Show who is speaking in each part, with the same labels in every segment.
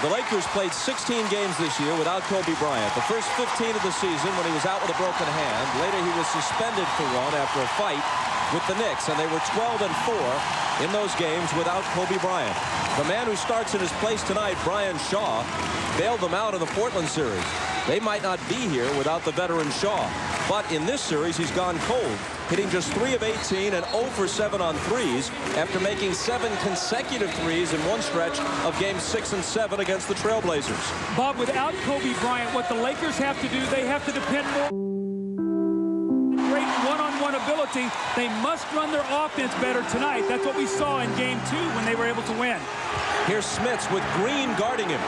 Speaker 1: The Lakers played 16 games this year without Kobe Bryant. The first 15 of the season when he was out with a broken hand. Later he was suspended for one after a fight with the Knicks, and they were 12-4 in those games without Kobe Bryant. The man who starts in his place tonight, Brian Shaw, bailed them out in the Portland series. They might not be here without the veteran Shaw. But in this series, he's gone cold, hitting just 3 of 18 and 0 for 7 on threes after making 7 consecutive threes in one stretch of games 6 and 7 against the Trailblazers.
Speaker 2: Bob, without Kobe Bryant, what the Lakers have to do, they have to depend more on great one-on-one ability. They must run their offense better tonight. That's what we saw in Game 2 when they were able to win.
Speaker 1: Here's Smits with Green guarding him.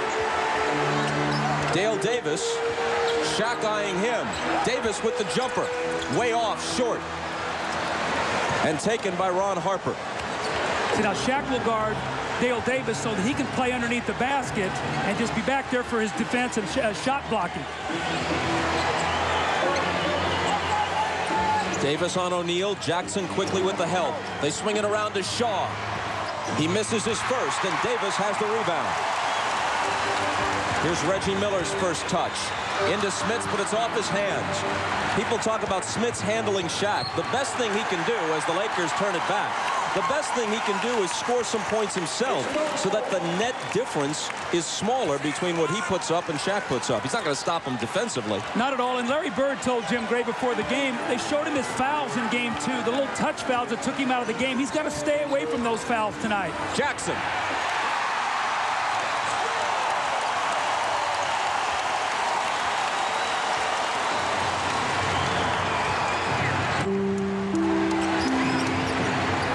Speaker 1: Dale Davis, Shaq eyeing him. Davis with the jumper, way off, short. And taken by Ron Harper.
Speaker 2: See, now Shaq will guard Dale Davis so that he can play underneath the basket and just be back there for his defense and shot blocking.
Speaker 1: Davis on O'Neal. Jackson quickly with the help. They swing it around to Shaw. He misses his first, and Davis has the rebound. Here's Reggie Miller's first touch. Into Smits, but it's off his hands. People talk about Smits handling Shaq. The best thing he can do as the Lakers turn it back, the best thing he can do is score some points himself so that the net difference is smaller between what he puts up and Shaq puts up. He's not going to stop him defensively.
Speaker 2: Not at all. And Larry Bird told Jim Gray before the game, they showed him his fouls in Game 2, the little touch fouls that took him out of the game. He's got to stay away from those fouls tonight.
Speaker 1: Jackson.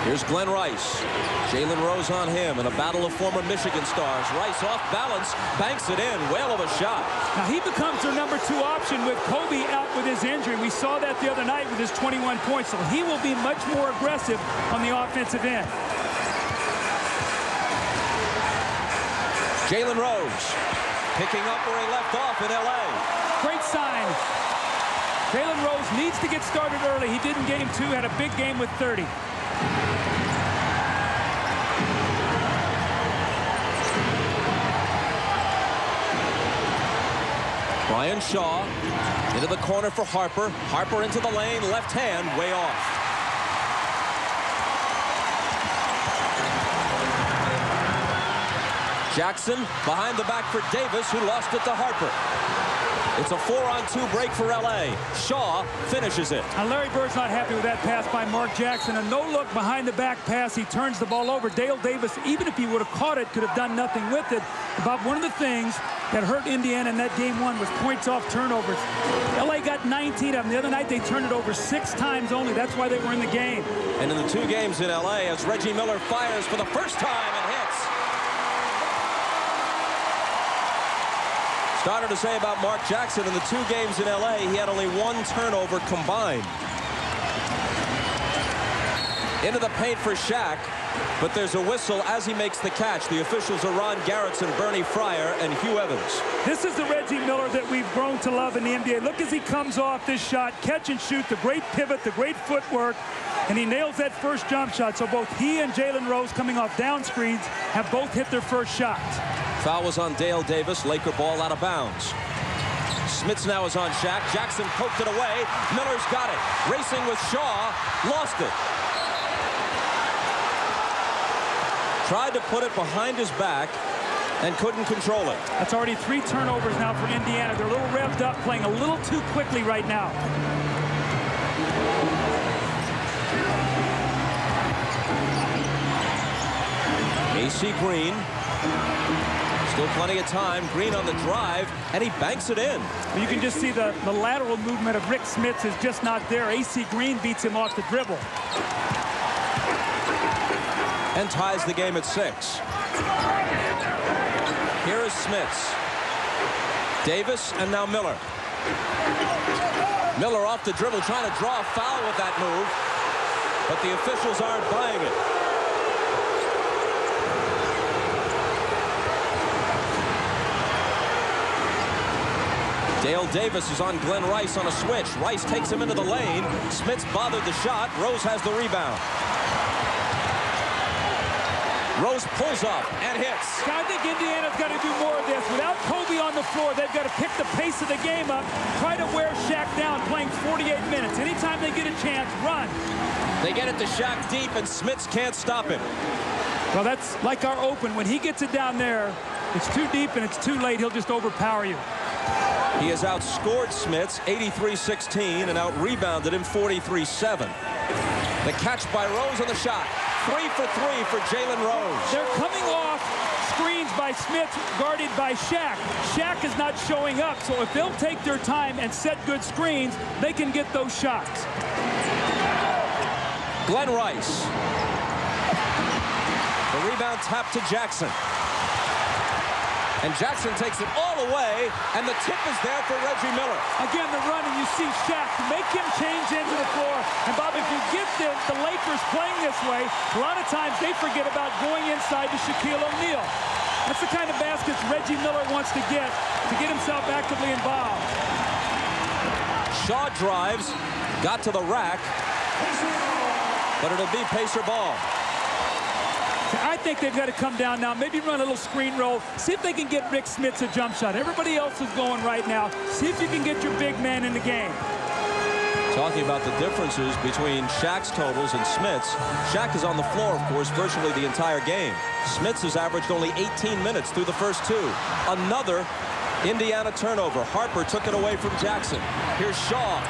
Speaker 1: Here's Glen Rice. Jalen Rose on him in a battle of former Michigan stars. Rice off balance, banks it in. Whale of a shot.
Speaker 2: Now he becomes their number 2 option with Kobe out with his injury. We saw that the other night with his 21 points. So he will be much more aggressive on the offensive end.
Speaker 1: Jalen Rose picking up where he left off in L.A.
Speaker 2: Great sign. Jalen Rose needs to get started early. He did in Game 2, had a big game with 30.
Speaker 1: Brian Shaw into the corner for Harper. Harper into the lane, left hand, way off. Jackson behind the back for Davis, who lost it to Harper. It's a 4-on-2 break for L.A. Shaw finishes it.
Speaker 2: Now Larry Bird's not happy with that pass by Mark Jackson. A no-look behind-the-back pass. He turns the ball over. Dale Davis, even if he would have caught it, could have done nothing with it. Bob, one of the things that hurt Indiana in that Game 1 was points off turnovers. L.A. got 19 of them. The other night, they turned it over 6 times only. That's why they were in the game.
Speaker 1: And in the 2 games in L.A., as Reggie Miller fires for the first time and hits. Started to say about Mark Jackson in the 2 games in L.A., he had only 1 turnover combined. Into the paint for Shaq, but there's a whistle as he makes the catch. The officials are Ron Garrettson, Bernie Fryer, and Hugh Evans.
Speaker 2: This is the Reggie Miller that we've grown to love in the NBA. Look as he comes off this shot, catch and shoot, the great pivot, the great footwork, and he nails that first jump shot. So both he and Jalen Rose, coming off down screens, have both hit their first shot.
Speaker 1: Foul was on Dale Davis. Laker ball out of bounds. Smits now is on Shaq. Jackson poked it away. Miller's got it. Racing with Shaw. Lost it. Tried to put it behind his back and couldn't control it.
Speaker 2: That's already 3 turnovers now for Indiana. They're a little revved up, playing a little too quickly right now.
Speaker 1: AC Green. Still plenty of time. Green on the drive, and he banks it in.
Speaker 2: You can just see the lateral movement of Rick Smits is just not there. AC Green beats him off the dribble.
Speaker 1: And ties the game at 6. Here is Smits. Davis, and now Miller. Miller off the dribble, trying to draw a foul with that move, but the officials aren't buying it. Dale Davis is on Glen Rice on a switch. Rice takes him into the lane. Smits bothered the shot. Rose has the rebound. Rose pulls up and hits.
Speaker 2: I think Indiana's got to do more of the floor. They've got to pick the pace of the game up, try to wear Shaq down, playing 48 minutes. Anytime they get a chance, run.
Speaker 1: They get it to Shaq deep, and Smits can't stop him.
Speaker 2: Well, that's like our open. When he gets it down there, it's too deep and it's too late. He'll just overpower you.
Speaker 1: He has outscored Smits 83-16 and out-rebounded him 43-7. The catch by Rose on the shot. 3 for 3 for Jalen Rose.
Speaker 2: They're coming off screens by Smits, guarded by Shaq. Shaq is not showing up, so if they'll take their time and set good screens, they can get those shots.
Speaker 1: Glen Rice. The rebound tap to Jackson. And Jackson takes it all away, and the tip is there for Reggie Miller.
Speaker 2: Again, the run, and you see Shaq make him change into the floor. And, Bob, if you get the Lakers playing this way, a lot of times they forget about going inside to Shaquille O'Neal. That's the kind of baskets Reggie Miller wants to get himself actively involved.
Speaker 1: Shaw drives, got to the rack, but it'll be Pacer ball.
Speaker 2: I think they've got to come down now, maybe run a little screen roll, see if they can get Rick Smits a jump shot. Everybody else is going right now. See if you can get your big man in the game.
Speaker 1: Talking about the differences between Shaq's totals and Smits, Shaq is on the floor, of course, virtually the entire game. Smits has averaged only 18 minutes through the first 2. Another Indiana turnover. Harper took it away from Jackson. Here's Shaw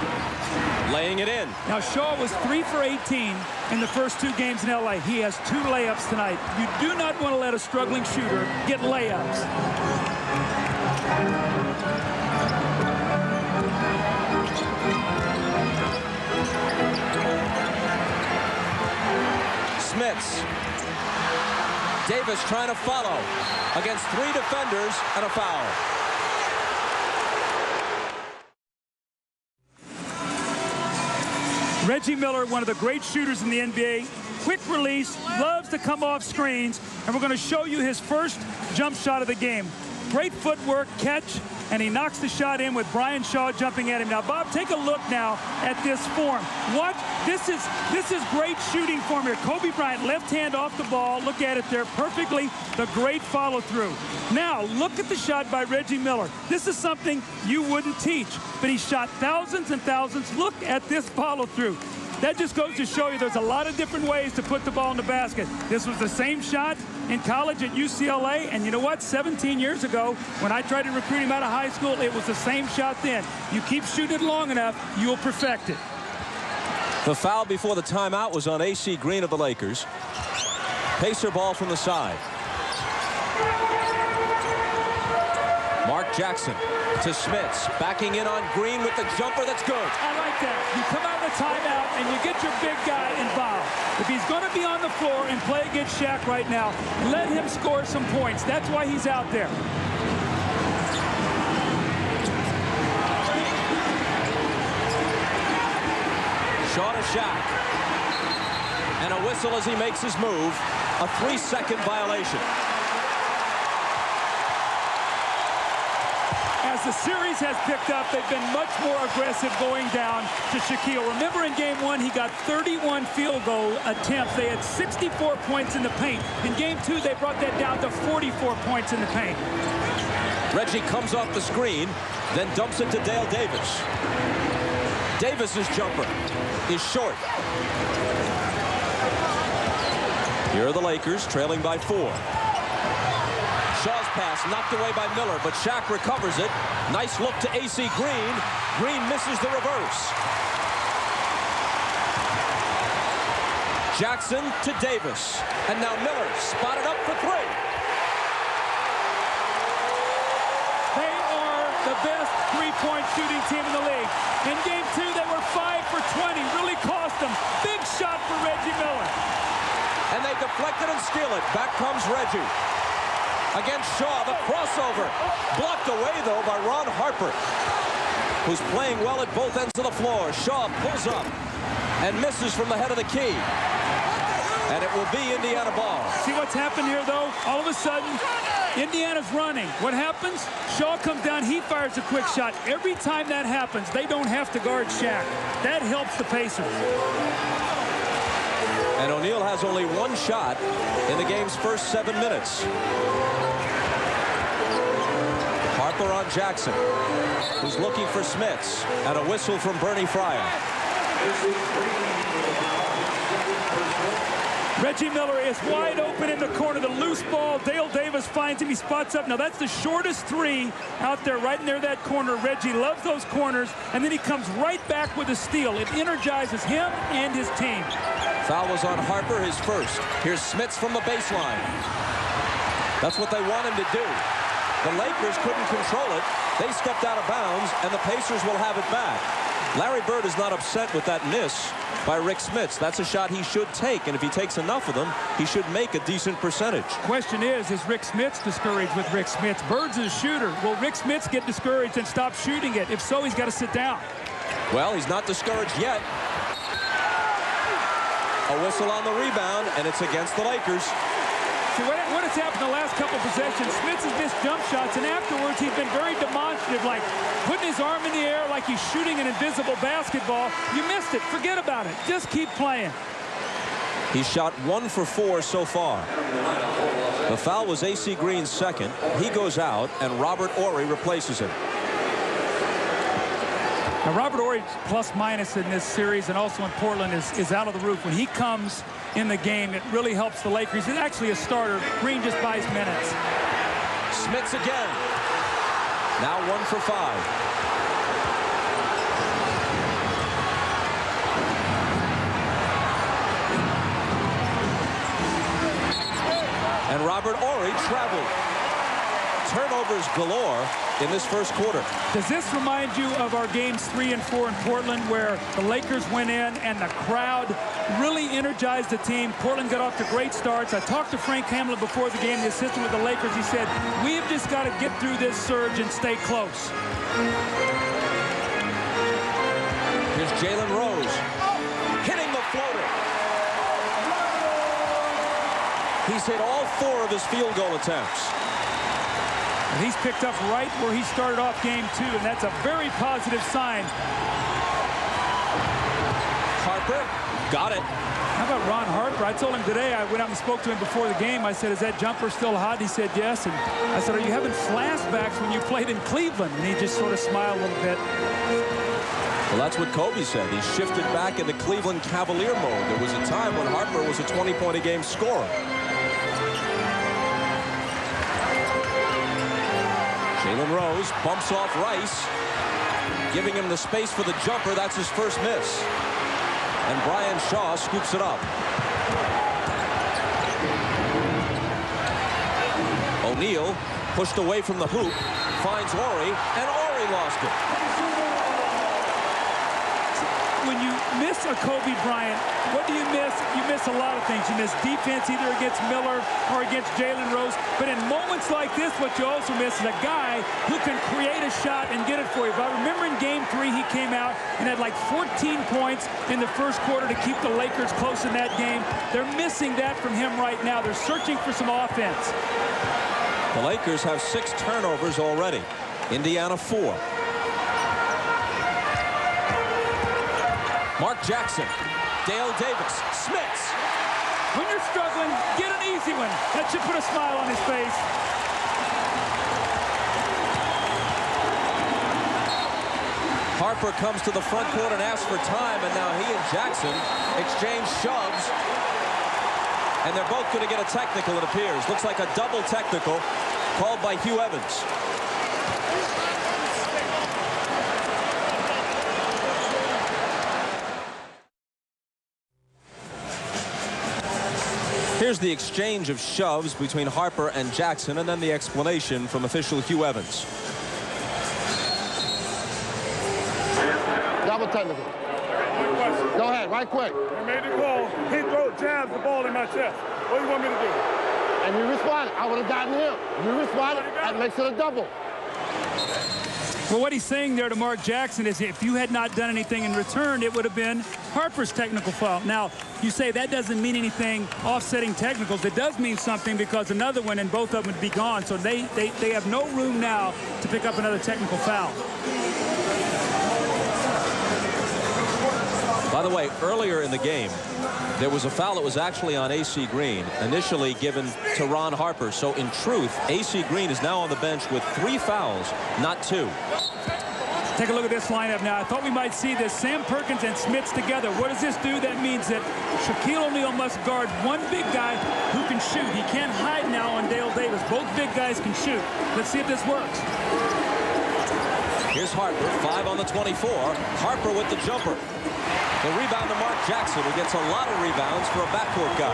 Speaker 1: laying it in.
Speaker 2: Now, Shaw was 3 for 18 in the first 2 games in L.A. He has 2 layups tonight. You do not want to let a struggling shooter get layups.
Speaker 1: Smits. Davis trying to follow against 3 defenders and a foul.
Speaker 2: Reggie Miller, one of the great shooters in the NBA. Quick release, loves to come off screens, and we're going to show you his first jump shot of the game. Great footwork, catch, and he knocks the shot in with Brian Shaw jumping at him. Now, Bob, take a look now at this form. Watch, this is great shooting form here. Kobe Bryant, left hand off the ball. Look at it there perfectly. The great follow through. Now, look at the shot by Reggie Miller. This is something you wouldn't teach, but he shot thousands and thousands. Look at this follow through. That just goes to show you there's a lot of different ways to put the ball in the basket. This was the same shot in college at UCLA, and you know what? 17 years ago, when I tried to recruit him out of high school, it was the same shot then. You keep shooting it long enough, you'll perfect it.
Speaker 1: The foul before the timeout was on AC Green of the Lakers. Pacer ball from the side. Mark Jackson to Smits, backing in on Green with the jumper. That's good.
Speaker 2: I like that. You come out of the timeout and you get your big guy involved. If he's going to be on the floor and play against Shaq right now, let him score some points. That's why he's out there.
Speaker 1: Shaw to Shaq. And a whistle as he makes his move. A 3-second violation.
Speaker 2: As the series has picked up, they've been much more aggressive going down to Shaquille. Remember in game 1, he got 31 field goal attempts. They had 64 points in the paint. In game 2, they brought that down to 44 points in the paint.
Speaker 1: Reggie comes off the screen, then dumps it to Dale Davis. Davis's jumper is short. Here are the Lakers trailing by 4. Shaw's pass knocked away by Miller, but Shaq recovers it. Nice look to AC Green. Green misses the reverse. Jackson to Davis. And now Miller spotted up for 3.
Speaker 2: They are the best three-point shooting team in the league. In game 2, they were 5 for 20. Really cost them. Big shot for Reggie Miller.
Speaker 1: And they deflect it and steal it. Back comes Reggie. Against Shaw, the crossover. Blocked away, though, by Ron Harper, who's playing well at both ends of the floor. Shaw pulls up and misses from the head of the key. And it will be Indiana ball.
Speaker 2: See what's happened here, though? All of a sudden, Indiana's running. What happens? Shaw comes down, he fires a quick shot. Every time that happens, they don't have to guard Shaq. That helps the Pacers.
Speaker 1: And O'Neal has only 1 shot in the game's first 7 minutes. Harper on on Jackson, who's looking for Smits, and a whistle from Bernie Fryer.
Speaker 2: Reggie Miller is wide open in the corner. The loose ball. Dale Davis finds him. He spots up. Now, that's the shortest three out there right near that corner. Reggie loves those corners, and then he comes right back with a steal. It energizes him and his team.
Speaker 1: Foul was on Harper, his first. Here's Smits from the baseline. That's what they want him to do. The Lakers couldn't control it. They stepped out of bounds, and the Pacers will have it back. Larry Bird is not upset with that miss by Rick Smits. That's a shot he should take, and if he takes enough of them, he should make a decent percentage.
Speaker 2: Question is Rick Smits discouraged with Rick Smits? Bird's a shooter. Will Rick Smits get discouraged and stop shooting it? If so, he's got to sit down.
Speaker 1: Well, he's not discouraged yet. A whistle on the rebound, and it's against the Lakers.
Speaker 2: See, what has happened the last couple of possessions, Smits has missed jump shots, and afterwards he's been very demonstrative, like putting his arm in the air like he's shooting an invisible basketball. You missed it. Forget about it. Just keep playing.
Speaker 1: He's shot 1 for 4 so far. The foul was AC Green's second. He goes out, and Robert Horry replaces him.
Speaker 2: Now, Robert Horry's plus-minus in this series and also in Portland is out of the roof. When he comes in the game, it really helps the Lakers. He's actually a starter. Green just buys minutes.
Speaker 1: Smits again. Now 1 for 5. And Robert Horry traveled. Turnovers galore in this first quarter.
Speaker 2: Does this remind you of our games 3 and 4 in Portland, where the Lakers went in and the crowd really energized the team? Portland got off to great starts. I talked to Frank Hamlin before the game, the assistant with the Lakers. He said, we've just got to get through this surge and stay close.
Speaker 1: Here's Jalen Rose hitting the floater. He's hit all 4 of his field goal attempts.
Speaker 2: And he's picked up right where he started off game 2, and that's a very positive sign.
Speaker 1: Harper got it.
Speaker 2: How about Ron Harper? I told him today, I went out and spoke to him before the game. I said, is that jumper still hot? He said, yes. And I said, are you having flashbacks when you played in Cleveland? And he just sort of smiled a little bit.
Speaker 1: Well, that's what Kobe said. He shifted back into Cleveland Cavalier mode. There was a time when Harper was a 20-point-a-game scorer. Jalen Rose bumps off Rice, giving him the space for the jumper. That's his first miss. And Brian Shaw scoops it up. O'Neal pushed away from the hoop, finds Horry, and Horry lost it.
Speaker 2: When you miss a Kobe Bryant, what do you miss? You miss a lot of things. You miss defense either against Miller or against Jalen Rose. But in moments like this, what you also miss is a guy who can create a shot and get it for you. But I remember in game 3, he came out and had like 14 points in the first quarter to keep the Lakers close in that game. They're missing that from him right now. They're searching for some offense.
Speaker 1: The Lakers have 6 turnovers already. Indiana 4. Mark Jackson, Dale Davis, Smits.
Speaker 2: When you're struggling, get an easy one. That should put a smile on his face.
Speaker 1: Harper comes to the front court and asks for time, and now he and Jackson exchange shoves. And they're both going to get a technical, it appears. Looks like a double technical called by Hugh Evans. Here's the exchange of shoves between Harper and Jackson, and then the explanation from official Hugh Evans.
Speaker 3: Double technical. Go ahead, right quick.
Speaker 4: I made the call. He jabs the ball in my chest. What do you want me to do?
Speaker 3: And you responded. I would have gotten him. You responded. That makes it a double.
Speaker 2: Well, what he's saying there to Mark Jackson is if you had not done anything in return, it would have been Harper's technical foul. Now, you say that doesn't mean anything, offsetting technicals. It does mean something because another one and both of them would be gone. So they have no room now to pick up another technical foul.
Speaker 1: By the way, earlier in the game, There was a foul that was actually on A.C. Green, initially given to Ron Harper. So in truth, A.C. Green is now on the bench with 3 fouls, not 2.
Speaker 2: Take a look at this lineup now. I thought we might see this Sam Perkins and Smits together. What does this do? That means that Shaquille O'Neal must guard one big guy who can shoot. He can't hide now on Dale Davis. Both big guys can shoot. Let's see if this works.
Speaker 1: Here's Harper, 5 on the 24. Harper with the jumper. The rebound to Mark Jackson, who gets a lot of rebounds for a backcourt guy.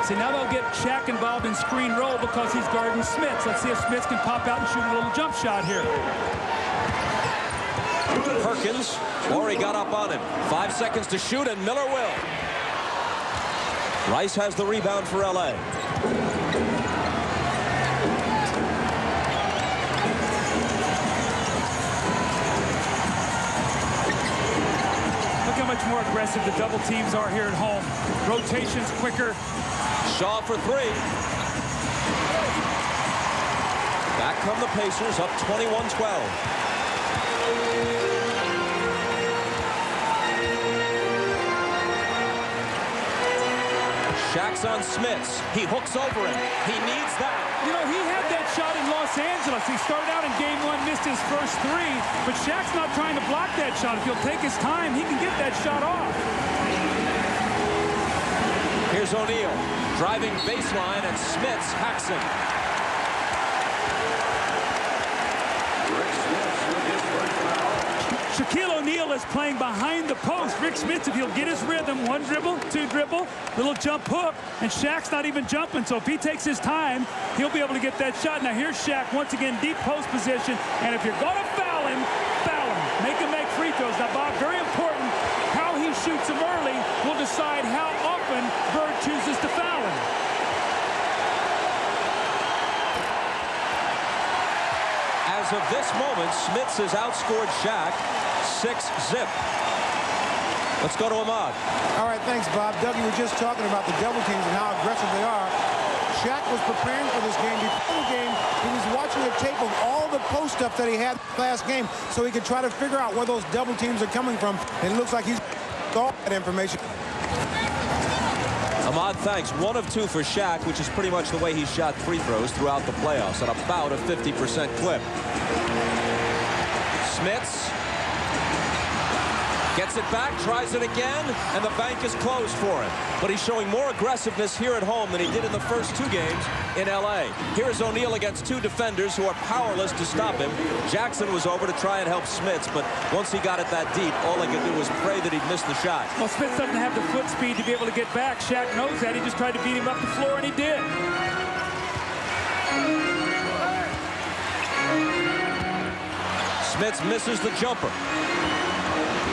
Speaker 2: See, now they'll get Shaq involved in screen roll because he's guarding Smits. Let's see if Smits can pop out and shoot a little jump shot here.
Speaker 1: Perkins, Horry got up on him. 5 seconds to shoot, and Miller will. Rice has the rebound for L.A.
Speaker 2: Look how much more aggressive the double teams are here at home. Rotations quicker.
Speaker 1: Shaw for 3. Back come the Pacers, up 21-12. Shaq's on Smits. He hooks over him. He needs that.
Speaker 2: You know, he had that shot in Los Angeles. He started out in game 1, missed his first 3, but Shaq's not trying to block that shot. If he'll take his time, he can get that shot off.
Speaker 1: Here's O'Neal driving baseline, and Smits hacks him.
Speaker 2: Shaquille O'Neal is playing behind the post. Rick Smits, if he'll get his rhythm, 1 dribble, 2 dribble, little jump hook, and Shaq's not even jumping. So if he takes his time, he'll be able to get that shot. Now here's Shaq once again, deep post position, and if you're going to foul him, make him make free throws. Now, Bob, very important, how he shoots them early will decide how often Bird chooses to foul him.
Speaker 1: As of this moment, Smits has outscored Shaq 6-zip. Let's go to Ahmad.
Speaker 5: All right, thanks, Bob. W was just talking about the double teams and how aggressive they are. Shaq was preparing for this game. Before the game, he was watching a tape of all the post stuff that he had last game so he could try to figure out where those double teams are coming from. And it looks like he's all that information.
Speaker 1: Ahmad, thanks. 1 of 2 for Shaq, which is pretty much the way he shot free throws throughout the playoffs at about a 50% clip. Smits gets it back, tries it again, and the bank is closed for him. But he's showing more aggressiveness here at home than he did in the first 2 games in L.A. Here's O'Neal against 2 defenders who are powerless to stop him. Jackson was over to try and help Smits, but once he got it that deep, all he could do was pray that he'd miss the shot.
Speaker 2: Well, Smits doesn't have the foot speed to be able to get back. Shaq knows that. He just tried to beat him up the floor, and he did.
Speaker 1: Smits misses the jumper.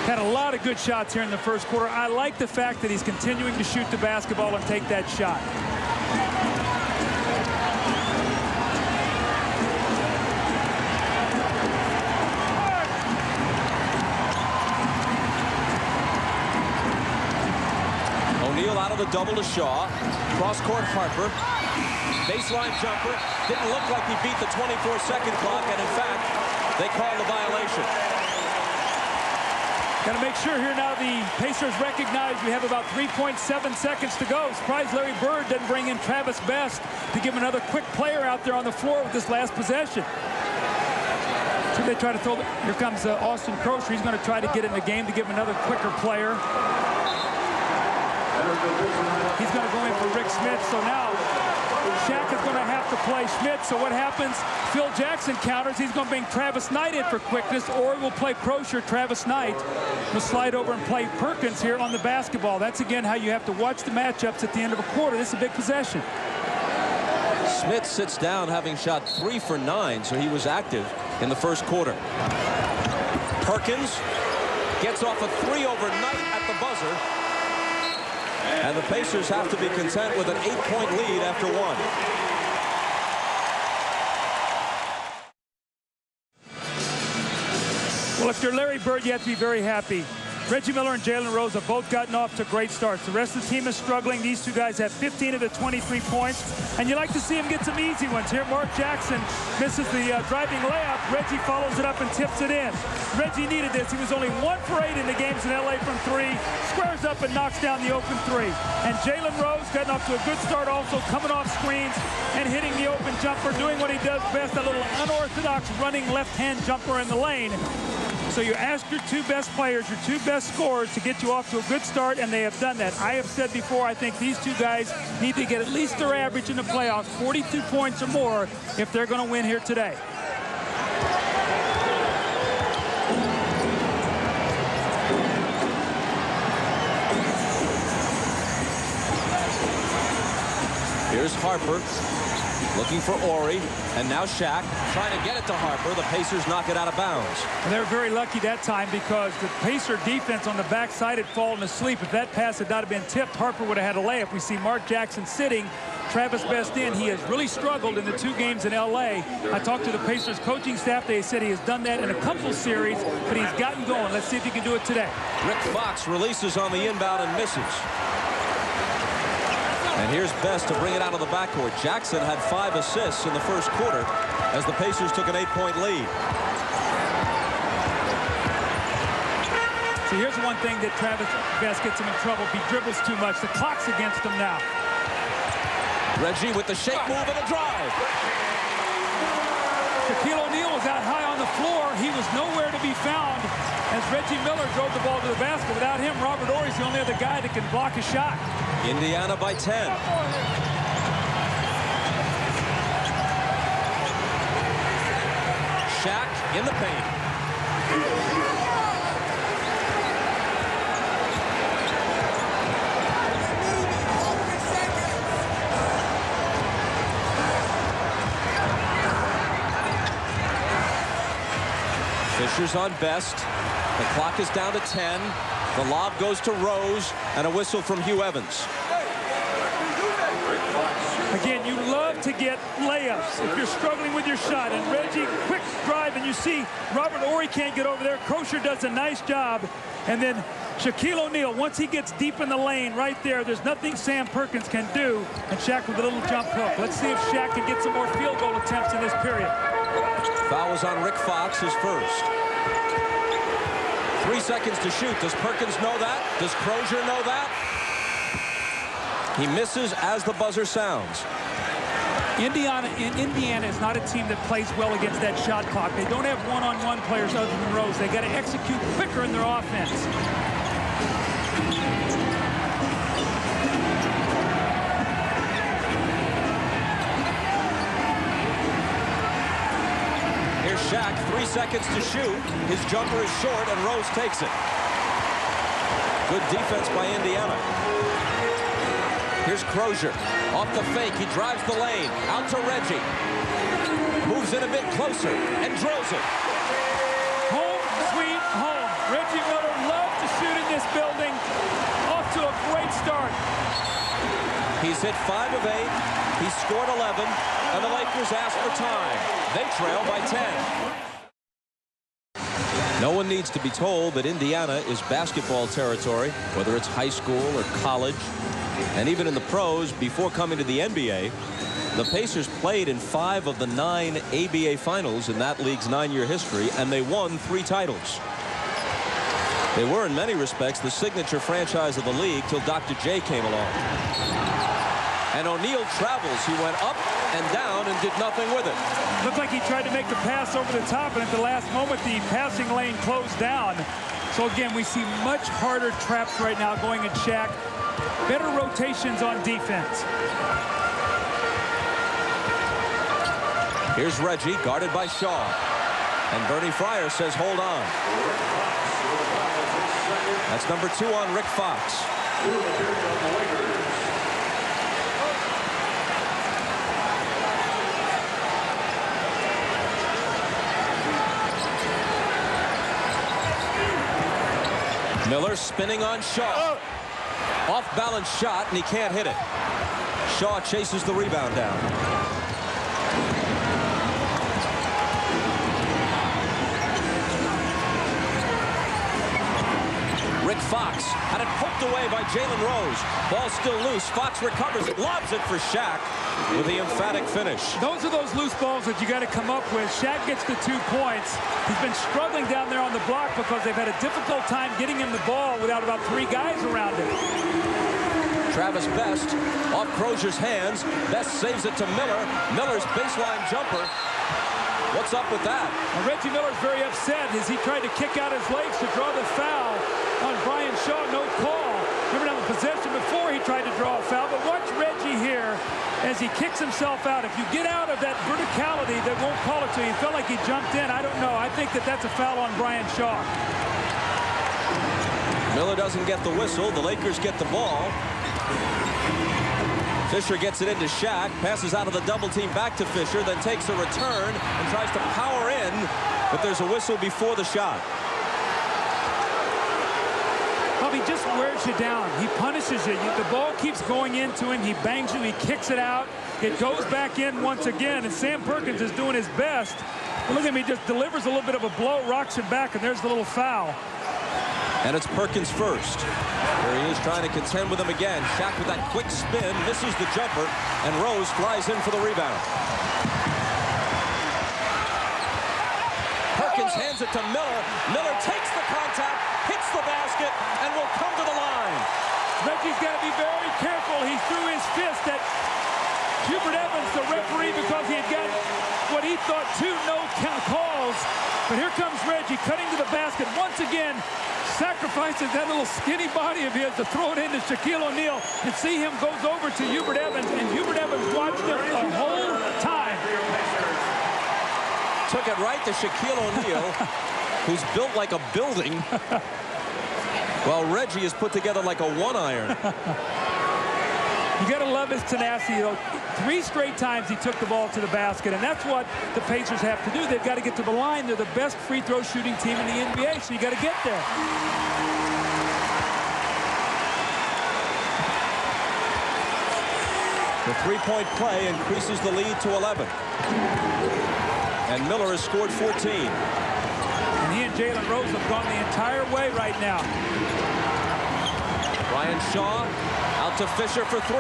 Speaker 2: Had a lot of good shots here in the first quarter. I like the fact that he's continuing to shoot the basketball and take that shot.
Speaker 1: O'Neal out of the double to Shaw. Cross-court Harper. Baseline jumper. Didn't look like he beat the 24-second clock, and in fact, they call the violation.
Speaker 2: Got to make sure here now the Pacers recognize we have about 3.7 seconds to go. Surprised Larry Bird didn't bring in Travis Best to give him another quick player out there on the floor with this last possession. So they try to throw. Here comes Austin Croshere. He's going to try to get in the game to give him another quicker player. He's going to go in for Rick Smits. So now Shaq is going to have to play Smits. So what happens? Phil Jackson counters. He's going to bring Travis Knight in for quickness, or we'll play Croshere. Travis Knight will slide over and play Perkins here on the basketball. That's, again, how you have to watch the matchups at the end of a quarter. This is a big possession.
Speaker 1: Smits sits down having shot 3 for 9, so he was active in the first quarter. Perkins gets off a 3 overnight at the buzzer. And the Pacers have to be content with an 8-point lead after 1.
Speaker 2: Well, if you're Larry Bird, you have to be very happy. Reggie Miller and Jalen Rose have both gotten off to great starts. The rest of the team is struggling. These two guys have 15 of the 23 points, and you like to see them get some easy ones. Here, Mark Jackson misses the driving layup. Reggie follows it up and tips it in. Reggie needed this. He was only 1 for 8 in the games in LA from 3. Squares up and knocks down the open 3. And Jalen Rose getting off to a good start also, coming off screens and hitting the open jumper, doing what he does best, a little unorthodox running left-hand jumper in the lane. So you ask your 2 best players, your 2 best scorers to get you off to a good start, and they have done that. I have said before, I think these 2 guys need to get at least their average in the playoffs, 42 points or more, if they're going to win here today.
Speaker 1: Here's Harper looking for Horry, and now Shaq trying to get it to Harper. The Pacers knock it out of bounds.
Speaker 2: And they're very lucky that time because the Pacer defense on the backside had fallen asleep. If that pass had not been tipped, Harper would have had a layup. We see Mark Jackson sitting, Travis Best in. He has really struggled in the 2 games in LA. I talked to the Pacers coaching staff. They said he has done that in a couple series, but he's gotten going. Let's see if he can do it today.
Speaker 1: Rick Fox releases on the inbound and misses. And here's Best to bring it out of the backcourt. Jackson had 5 assists in the first quarter as the Pacers took an 8-point lead.
Speaker 2: See, here's one thing that Travis Best gets him in trouble. If he dribbles too much, the clock's against him now.
Speaker 1: Reggie with the shake move and a drive.
Speaker 2: Shaquille O'Neal was out high on the floor. He was nowhere to be found as Reggie Miller drove the ball to the basket. Without him, Robert Horry's the only other guy that can block a shot.
Speaker 1: Indiana by 10. Shaq in the paint. Fisher's on Best. The clock is down to 10. The lob goes to Rose, and a whistle from Hugh Evans.
Speaker 2: Again, you love to get layups if you're struggling with your shot. And Reggie, quick drive, and you see Robert Horry can't get over there. Croshere does a nice job. And then Shaquille O'Neal, once he gets deep in the lane right there, there's nothing Sam Perkins can do. And Shaq with a little jump hook. Let's see if Shaq can get some more field goal attempts in this period.
Speaker 1: Foul was on Rick Fox, his first. 3 seconds to shoot. Does Perkins know that? Does Croshere know that? He misses as the buzzer sounds.
Speaker 2: Indiana is not a team that plays well against that shot clock. They don't have one-on-one players other than Rose. They got to execute quicker in their offense.
Speaker 1: Here's Shaq, 3 seconds to shoot. His jumper is short, and Rose takes it. Good defense by Indiana. Here's Croshere. Off the fake, he drives the lane. Out to Reggie. Moves in a bit closer and drills it.
Speaker 2: Home, sweet home. Reggie Miller loves to shoot in this building. Off to a great start.
Speaker 1: He's hit 5 of 8. He scored 11, and the Lakers ask for time. They trail by 10. No one needs to be told that Indiana is basketball territory, whether it's high school or college, and even in the pros before coming to the NBA. The Pacers played in 5 of the 9 ABA finals in that league's 9-year history, and they won 3 titles. They were, in many respects, the signature franchise of the league till Dr. J came along. And O'Neal travels. He went up and down and did nothing with it.
Speaker 2: Looked like he tried to make the pass over the top, and at the last moment, the passing lane closed down. So again, we see much harder traps right now going at Shaq. Better rotations on defense.
Speaker 1: Here's Reggie, guarded by Shaw. And Bernie Fryer says, hold on. That's number 2 on Rick Fox. Miller spinning on Shaw. Off-balance shot, and he can't hit it. Shaw chases the rebound down. Rick Fox had it poked away by Jalen Rose. Ball still loose. Fox recovers it, lobs it for Shaq with the emphatic finish.
Speaker 2: Those are those loose balls that you got to come up with. Shaq gets the 2 points. He's been struggling down there on the block because they've had a difficult time getting him the ball without about 3 guys around him.
Speaker 1: Travis Best off Crosher's hands. Best saves it to Miller. Miller's baseline jumper. What's up with that?
Speaker 2: Well, Reggie Miller's very upset as he tried to kick out his legs to draw the foul on Bryant Shaw. No call. Remember now the possession before he tried to draw a foul. But watch Reggie here as he kicks himself out. If you get out of that verticality, they won't call it to you. He felt like he jumped in. I don't know. I think that that's a foul on Bryant Shaw.
Speaker 1: Miller doesn't get the whistle. The Lakers get the ball. Fisher gets it into Shaq, passes out of the double team back to Fisher, then takes a return and tries to power in, but there's a whistle before the shot.
Speaker 2: Well, he just wears you down. He punishes you. The ball keeps going into him. He bangs you. He kicks it out. It goes back in once again, and Sam Perkins is doing his best. Look at him. He just delivers a little bit of a blow, rocks it back, and there's the little foul.
Speaker 1: And it's Perkins first. Here he is trying to contend with him again. Shaq with that quick spin, misses the jumper, and Rose flies in for the rebound. Perkins hands it to Miller. Miller takes the contact, hits the basket, and will come to the line.
Speaker 2: Reggie's got to be very careful. He threw his fist at Hubert Evans, the referee, because he had got what he thought 2 no-count calls. But here comes Reggie cutting to the basket once again. Sacrifices that little skinny body of his to throw it into Shaquille O'Neal, and see him goes over to Hubert Evans, and Hubert Evans watched him the whole time.
Speaker 1: Took it right to Shaquille O'Neal, who's built like a building, while Reggie is put together like a 1-iron.
Speaker 2: You got to love his tenacity. 3 straight times he took the ball to the basket, and that's what the Pacers have to do. They've got to get to the line. They're the best free throw shooting team in the NBA, so you got to get there.
Speaker 1: The 3-point play increases the lead to 11. And Miller has scored 14.
Speaker 2: And he and Jalen Rose have gone the entire way right now.
Speaker 1: Bryant Shaw out to Fisher for 3.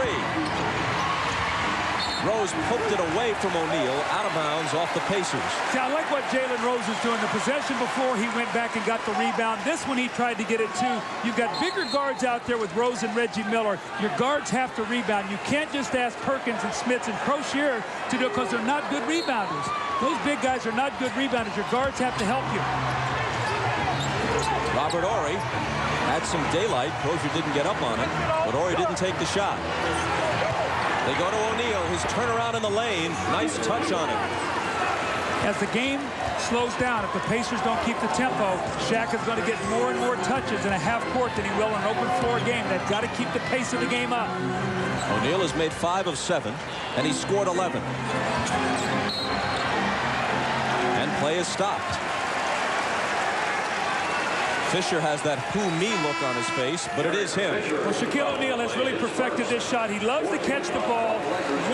Speaker 1: Rose poked it away from O'Neal, out of bounds off the Pacers.
Speaker 2: See, I like what Jalen Rose is doing. The possession before, he went back and got the rebound. This one, he tried to get it too. You've got bigger guards out there with Rose and Reggie Miller. Your guards have to rebound. You can't just ask Perkins and Smits and Croshere to do it because they're not good rebounders. Those big guys are not good rebounders. Your guards have to help you.
Speaker 1: Robert Horry had some daylight. Croshere didn't get up on it, but Horry didn't take the shot. They go to O'Neal. His turnaround in the lane. Nice touch on him.
Speaker 2: As the game slows down, if the Pacers don't keep the tempo, Shaq is going to get more and more touches in a half court than he will in an open floor game. They've got to keep the pace of the game up.
Speaker 1: O'Neal has made 5 of 7, and he scored 11. And play is stopped. Fisher has that who me look on his face, but it is him.
Speaker 2: Well, Shaquille O'Neal has really perfected this shot. He loves to catch the ball,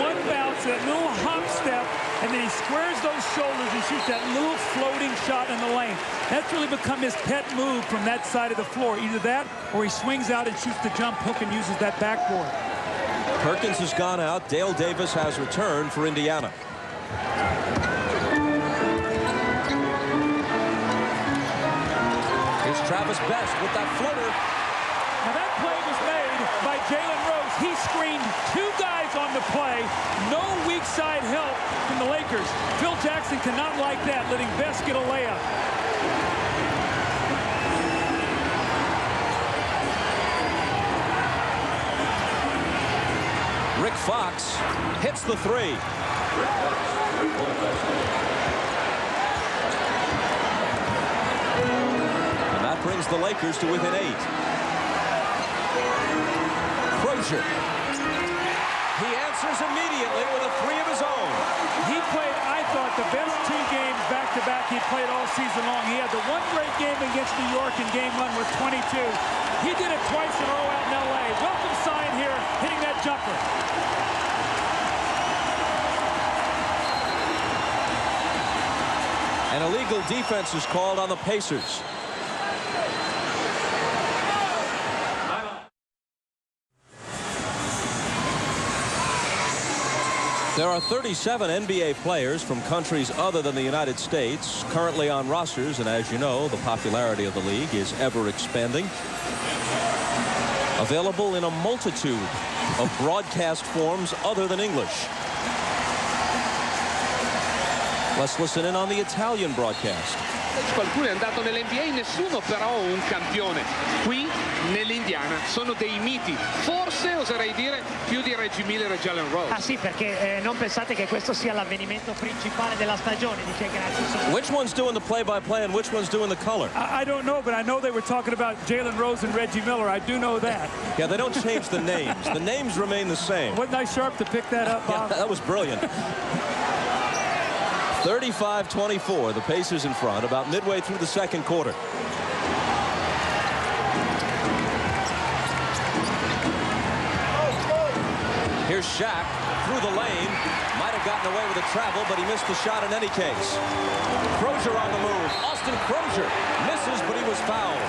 Speaker 2: one bounce, that little hop step, and then he squares those shoulders and shoots that little floating shot in the lane. That's really become his pet move from that side of the floor. Either that, or he swings out and shoots the jump hook and uses that backboard.
Speaker 1: Perkins has gone out. Dale Davis has returned for Indiana. Travis Best with that floater.
Speaker 2: Now that play was made by Jalen Rose. He screened 2 guys on the play. No weak side help from the Lakers. Phil Jackson cannot like that, letting Best get a layup.
Speaker 1: Rick Fox hits the 3. Brings the Lakers to within 8. Croshere. He answers immediately with a 3 of his own.
Speaker 2: He played, I thought, the best 2 games back-to-back he played all season long. He had the one great game against New York in game 1 with 22. He did it twice in a row out in L.A. Welcome sign here, hitting that jumper.
Speaker 1: An illegal defense is called on the Pacers. There are 37 NBA players from countries other than the United States currently on rosters, and as you know, the popularity of the league is ever expanding. Available in a multitude of broadcast forms other than English. Let's listen in on the Italian broadcast.
Speaker 6: Qualcuno è andato nell'NBA, nessuno però un campione. Qui nell'Indiana sono dei miti, forse oserei dire più di Reggie Miller e Jalen Rose.
Speaker 7: Ah sì, perché non pensate che questo sia l'avvenimento principale della stagione, dice grazie.
Speaker 1: Which one's doing the play-by-play and which one's doing the color?
Speaker 2: I don't know, but I know they were talking about Jalen Rose and Reggie Miller. I do know that.
Speaker 1: Yeah, they don't change the names. The names remain the same.
Speaker 2: Wasn't I sharp to pick that up, Bob?
Speaker 1: Yeah, that was brilliant. 35-24, the Pacers in front about midway through the second quarter. Here's Shaq through the lane. Might have gotten away with a travel, but he missed the shot in any case. Croshere on the move. Austin Croshere misses, but he was fouled.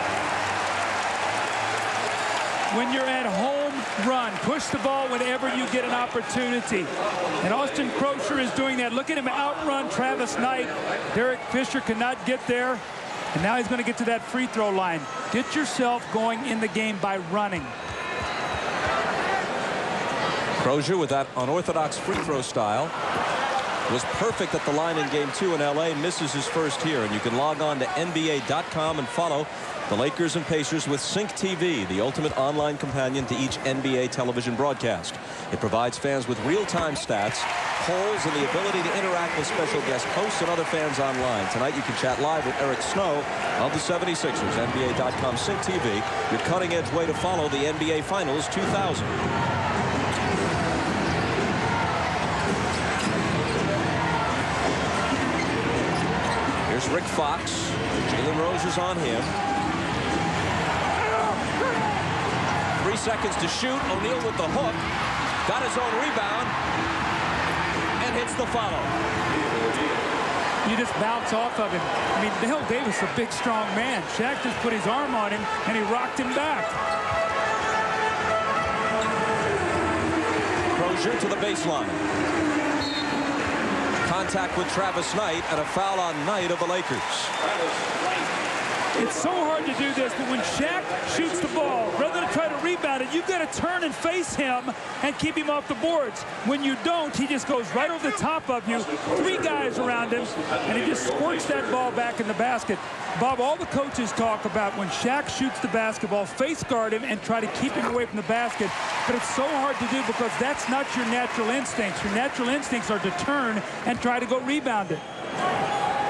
Speaker 2: When you're at home, run. Push the ball whenever you get an opportunity. And Austin Croshere is doing that. Look at him outrun Travis Knight. Derrick Fisher cannot get there. And now he's going to get to that free throw line. Get yourself going in the game by running.
Speaker 1: Croshere with that unorthodox free throw style was perfect at the line in game 2 in LA. Misses his first here. And you can log on to NBA.com and follow the Lakers and Pacers with Sync TV, the ultimate online companion to each NBA television broadcast. It provides fans with real-time stats, polls, and the ability to interact with special guest hosts and other fans online. Tonight you can chat live with Eric Snow of the 76ers. NBA.com Sync TV, your cutting-edge way to follow the NBA Finals 2000. Here's Rick Fox. Jalen Rose is on him. 3 seconds to shoot. O'Neal with the hook. Got his own rebound. And hits the follow.
Speaker 2: You just bounce off of him. I mean, Dale Davis, a big, strong man. Shaq just put his arm on him, and he rocked him back.
Speaker 1: Croshere to the baseline. Contact with Travis Knight and a foul on Knight of the Lakers.
Speaker 2: It's so hard to do this, but when Shaq shoots the ball, rather than try to rebound it, you've got to turn and face him and keep him off the boards. When you don't, he just goes right over the top of you, 3 guys around him, and he just squirts that ball back in the basket. Bob, all the coaches talk about when Shaq shoots the basketball, face guard him and try to keep him away from the basket. But it's so hard to do because that's not your natural instincts. Your natural instincts are to turn and try to go rebound it.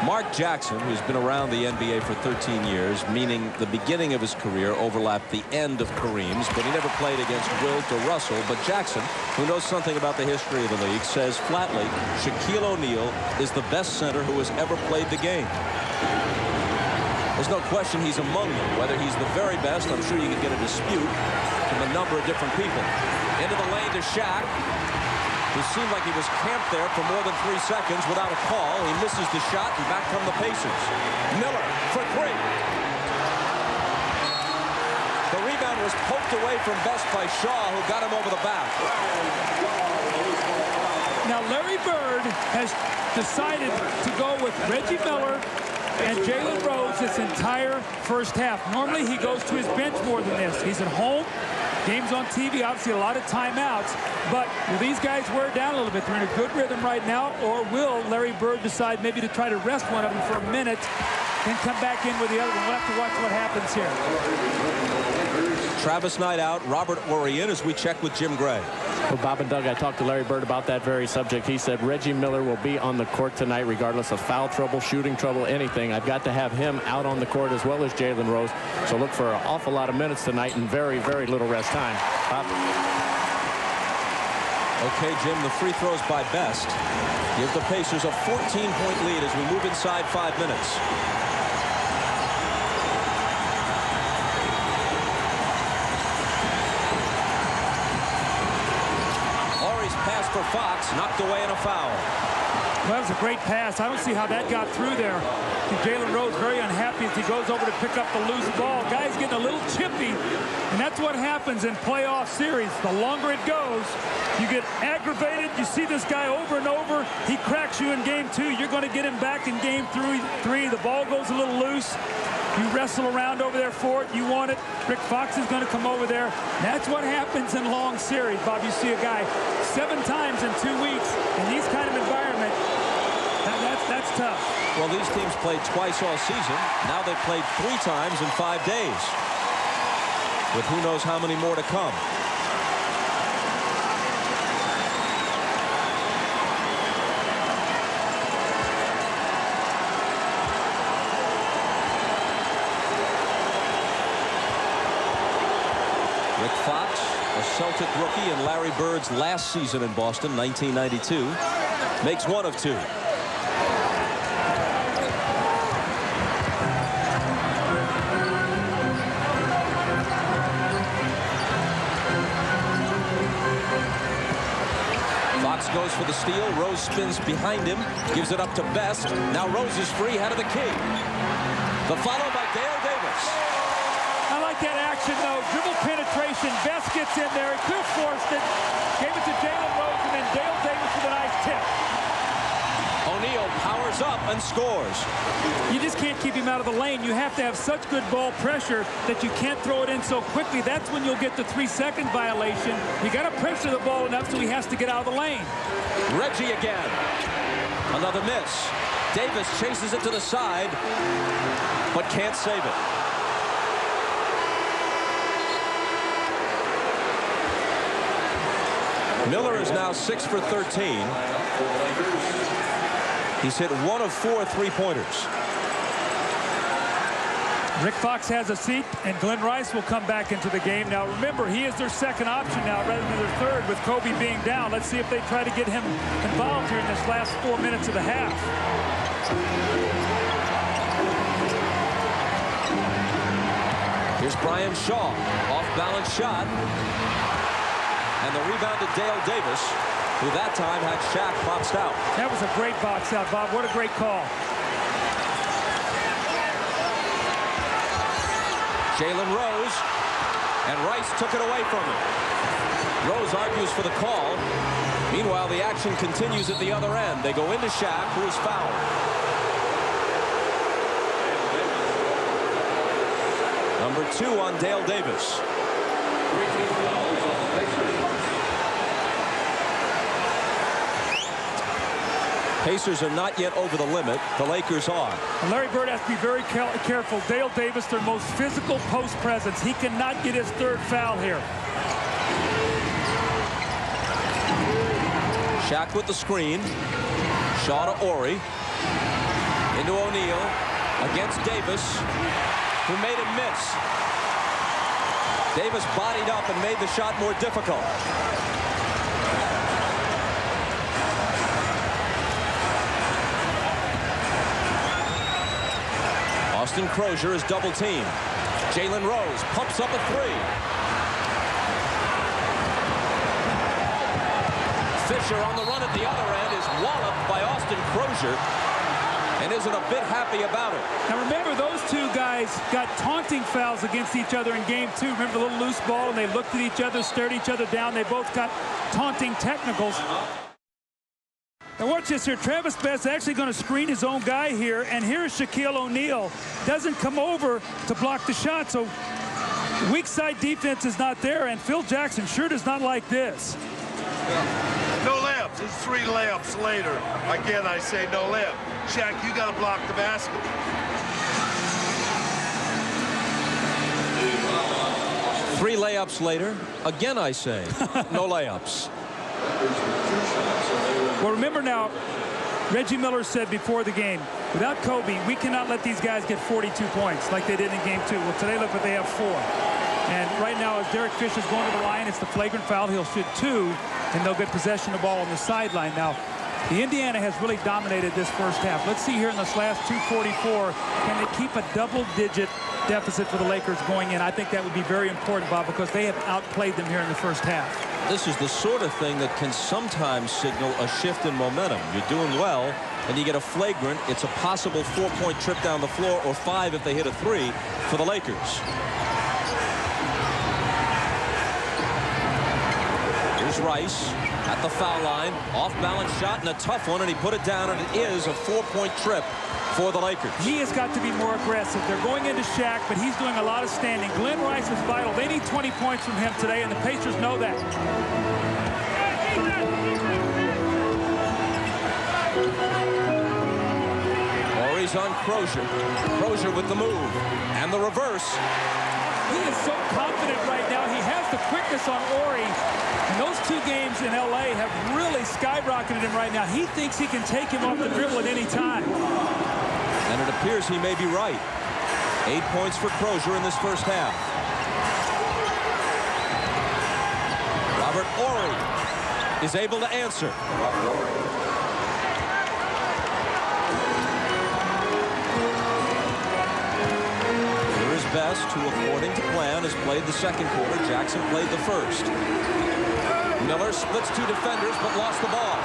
Speaker 1: Mark Jackson, who's been around the NBA for 13 years, meaning the beginning of his career overlapped the end of Kareem's, but he never played against Wilt or Russell. But Jackson, who knows something about the history of the league, says flatly Shaquille O'Neal is the best center who has ever played the game. There's no question he's among them. Whether he's the very best, I'm sure you can get a dispute from a number of different people. Into the lane to Shaq, who seemed like he was camped there for more than 3 seconds without a call. He misses the shot, and back come the Pacers. Miller for 3. The rebound was poked away from Best by Shaw, who got him over the back.
Speaker 2: Now, Larry Bird has decided to go with Reggie Miller and Jalen Rose this entire first half. Normally, he goes to his bench more than this. He's at home. Games on TV, obviously a lot of timeouts, but will these guys wear down a little bit? They're in a good rhythm right now, or will Larry Bird decide maybe to try to rest one of them for a minute, then come back in with the other one? We'll have to watch what happens here.
Speaker 1: Travis Knight out, Robert Horry in as we check with Jim Gray.
Speaker 8: Well, Bob and Doug, I talked to Larry Bird about that very subject. He said Reggie Miller will be on the court tonight regardless of foul trouble, shooting trouble, anything. I've got to have him out on the court as well as Jalen Rose. So look for an awful lot of minutes tonight and very, very little rest time. Bob?
Speaker 1: Okay, Jim, the free throws by Best give the Pacers a 14-point lead as we move inside 5 minutes. Horry's pass for Fox, knocked away in a foul.
Speaker 2: Well, that was a great pass. I don't see how that got through there. Jalen Rose very unhappy as he goes over to pick up the loose ball. Guy's getting a little chippy, and that's what happens in playoff series. The longer it goes, you get aggravated. You see this guy over and over. He cracks you in game 2. You're going to get him back in game 3. The ball goes a little loose. You wrestle around over there for it. You want it. Rick Fox is going to come over there. That's what happens in long series, Bob. You see a guy 7 times in 2 weeks in these kind of environment. That's tough.
Speaker 1: Well, these teams played twice all season. Now they've played 3 times in 5 days, with who knows how many more to come. Rick Fox, a Celtic rookie in Larry Bird's last season in Boston, 1992, makes 1 of 2. Fox goes for the steal. Rose spins behind him, gives it up to Best. Now Rose is free, head of the key. The follow by Dale Davis.
Speaker 2: I like that action, though. Dribble penetration. Best gets in there. He could have forced it. Gave it to Jalen Rose, and then Dale Davis with a nice tip.
Speaker 1: O'Neal powers up and scores.
Speaker 2: You just can't keep him out of the lane. You have to have such good ball pressure that you can't throw it in so quickly. That's when you'll get the 3-second violation. You got to pressure the ball enough so he has to get out of the lane.
Speaker 1: Reggie again. Another miss. Davis chases it to the side, but can't save it. Miller is now 6 for 13. He's hit 1 of 4 3-pointers.
Speaker 2: Rick Fox has a seat, and Glen Rice will come back into the game. Now, remember, he is their second option now rather than their third with Kobe being down. Let's see if they try to get him involved here in this last 4 minutes of the half.
Speaker 1: Here's Brian Shaw. Off-balance shot. And the rebound to Dale Davis, who that time had Shaq boxed out.
Speaker 2: That was a great box out, Bob. What a great call.
Speaker 1: Jalen Rose, and Rice took it away from him. Rose argues for the call. Meanwhile, the action continues at the other end. They go into Shaq, who is fouled. Number 2 on Dale Davis. Pacers are not yet over the limit. The Lakers are.
Speaker 2: And Larry Bird has to be very careful. Dale Davis, their most physical post presence. He cannot get his 3rd foul here.
Speaker 1: Shaq with the screen. Shaw to Horry. Into O'Neal. Against Davis, who made him miss. Davis bodied up and made the shot more difficult. Austin Croshere is double teamed. Jalen Rose pumps up a 3. Fisher on the run at the other end is walloped by Austin Croshere and isn't a bit happy about it.
Speaker 2: Now remember, those 2 guys got taunting fouls against each other in game 2. Remember the little loose ball, and they looked at each other, stared each other down. They both got taunting technicals. Now watch this here. Travis Best actually going to screen his own guy here, and here's Shaquille O'Neal. Doesn't come over to block the shot, so weak side defense is not there, and Phil Jackson sure does not like this.
Speaker 4: No layups. It's 3 layups later. Again, I say no layup. Shaq, you got to block the basket.
Speaker 1: Three layups later. Again, I say, no layups.
Speaker 2: Well, remember now, Reggie Miller said before the game, without Kobe, we cannot let these guys get 42 points like they did in game 2. Well, today, look what they have 4. And right now, as Derrick Fisher's going to the line, it's the flagrant foul. He'll shoot 2, and they'll get possession of the ball on the sideline. Now, the Indiana has really dominated this first half. Let's see here in this last 2:44, can they keep a double-digit deficit for the Lakers going in? I think that would be very important, Bob, because they have outplayed them here in the first half.
Speaker 1: This is the sort of thing that can sometimes signal a shift in momentum. You're doing well, and you get a flagrant. It's a possible 4-point trip down the floor, or 5 if they hit a 3 for the Lakers. Here's Rice at the foul line. Off-balance shot and a tough one, and he put it down, and it is a 4-point trip for the Lakers.
Speaker 2: He has got to be more aggressive. They're going into Shaq, but he's doing a lot of standing. Glen Rice is vital. They need 20 points from him today, and the Pacers know that.
Speaker 1: Horry's on Croshere. Croshere with the move and the reverse.
Speaker 2: He is so confident right now. He has the quickness on Horry. And those 2 games in LA have really skyrocketed him right now. He thinks he can take him off the dribble at any time.
Speaker 1: And it appears he may be right. 8 points for Croshere in this first half. Robert Horry is able to answer. Here is Best, who, according to plan, has played the second quarter. Jackson played the first. Miller splits 2 defenders, but lost the ball.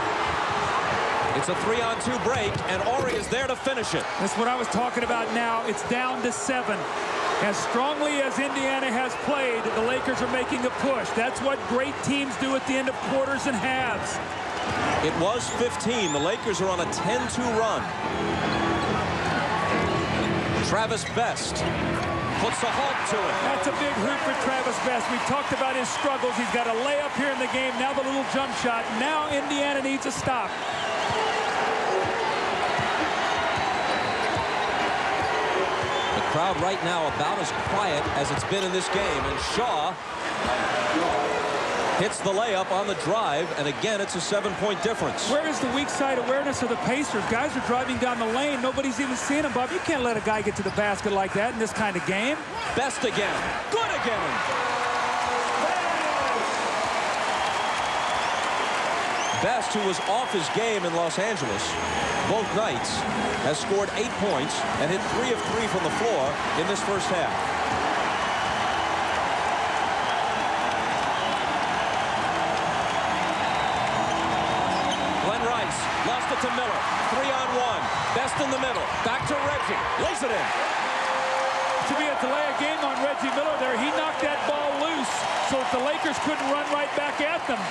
Speaker 1: It's a 3-on-2 break, and Horry is there to finish it.
Speaker 2: That's what I was talking about now. It's down to 7. As strongly as Indiana has played, the Lakers are making a push. That's what great teams do at the end of quarters and halves.
Speaker 1: It was 15. The Lakers are on a 10-2 run. Travis Best puts a halt to it.
Speaker 2: That's a big hoop for Travis Best. We talked about his struggles. He's got a layup here in the game. Now the little jump shot. Now Indiana needs a stop.
Speaker 1: The crowd right now about as quiet as it's been in this game. And Shaw hits the layup on the drive, and again, it's a 7-point difference.
Speaker 2: Where is the weak side awareness of the Pacers? Guys are driving down the lane. Nobody's even seeing them, Bob. You can't let a guy get to the basket like that in this kind of game.
Speaker 1: Best again. Good again. Best, who was off his game in Los Angeles both nights, has scored 8 points and hit 3 of 3 from the floor in this first half. Lost it to Miller. 3-on-1. Best in the middle. Back to Reggie. Lays it in.
Speaker 2: To be a delay of game on Reggie Miller there. He knocked that ball loose so that the Lakers couldn't run right back at them.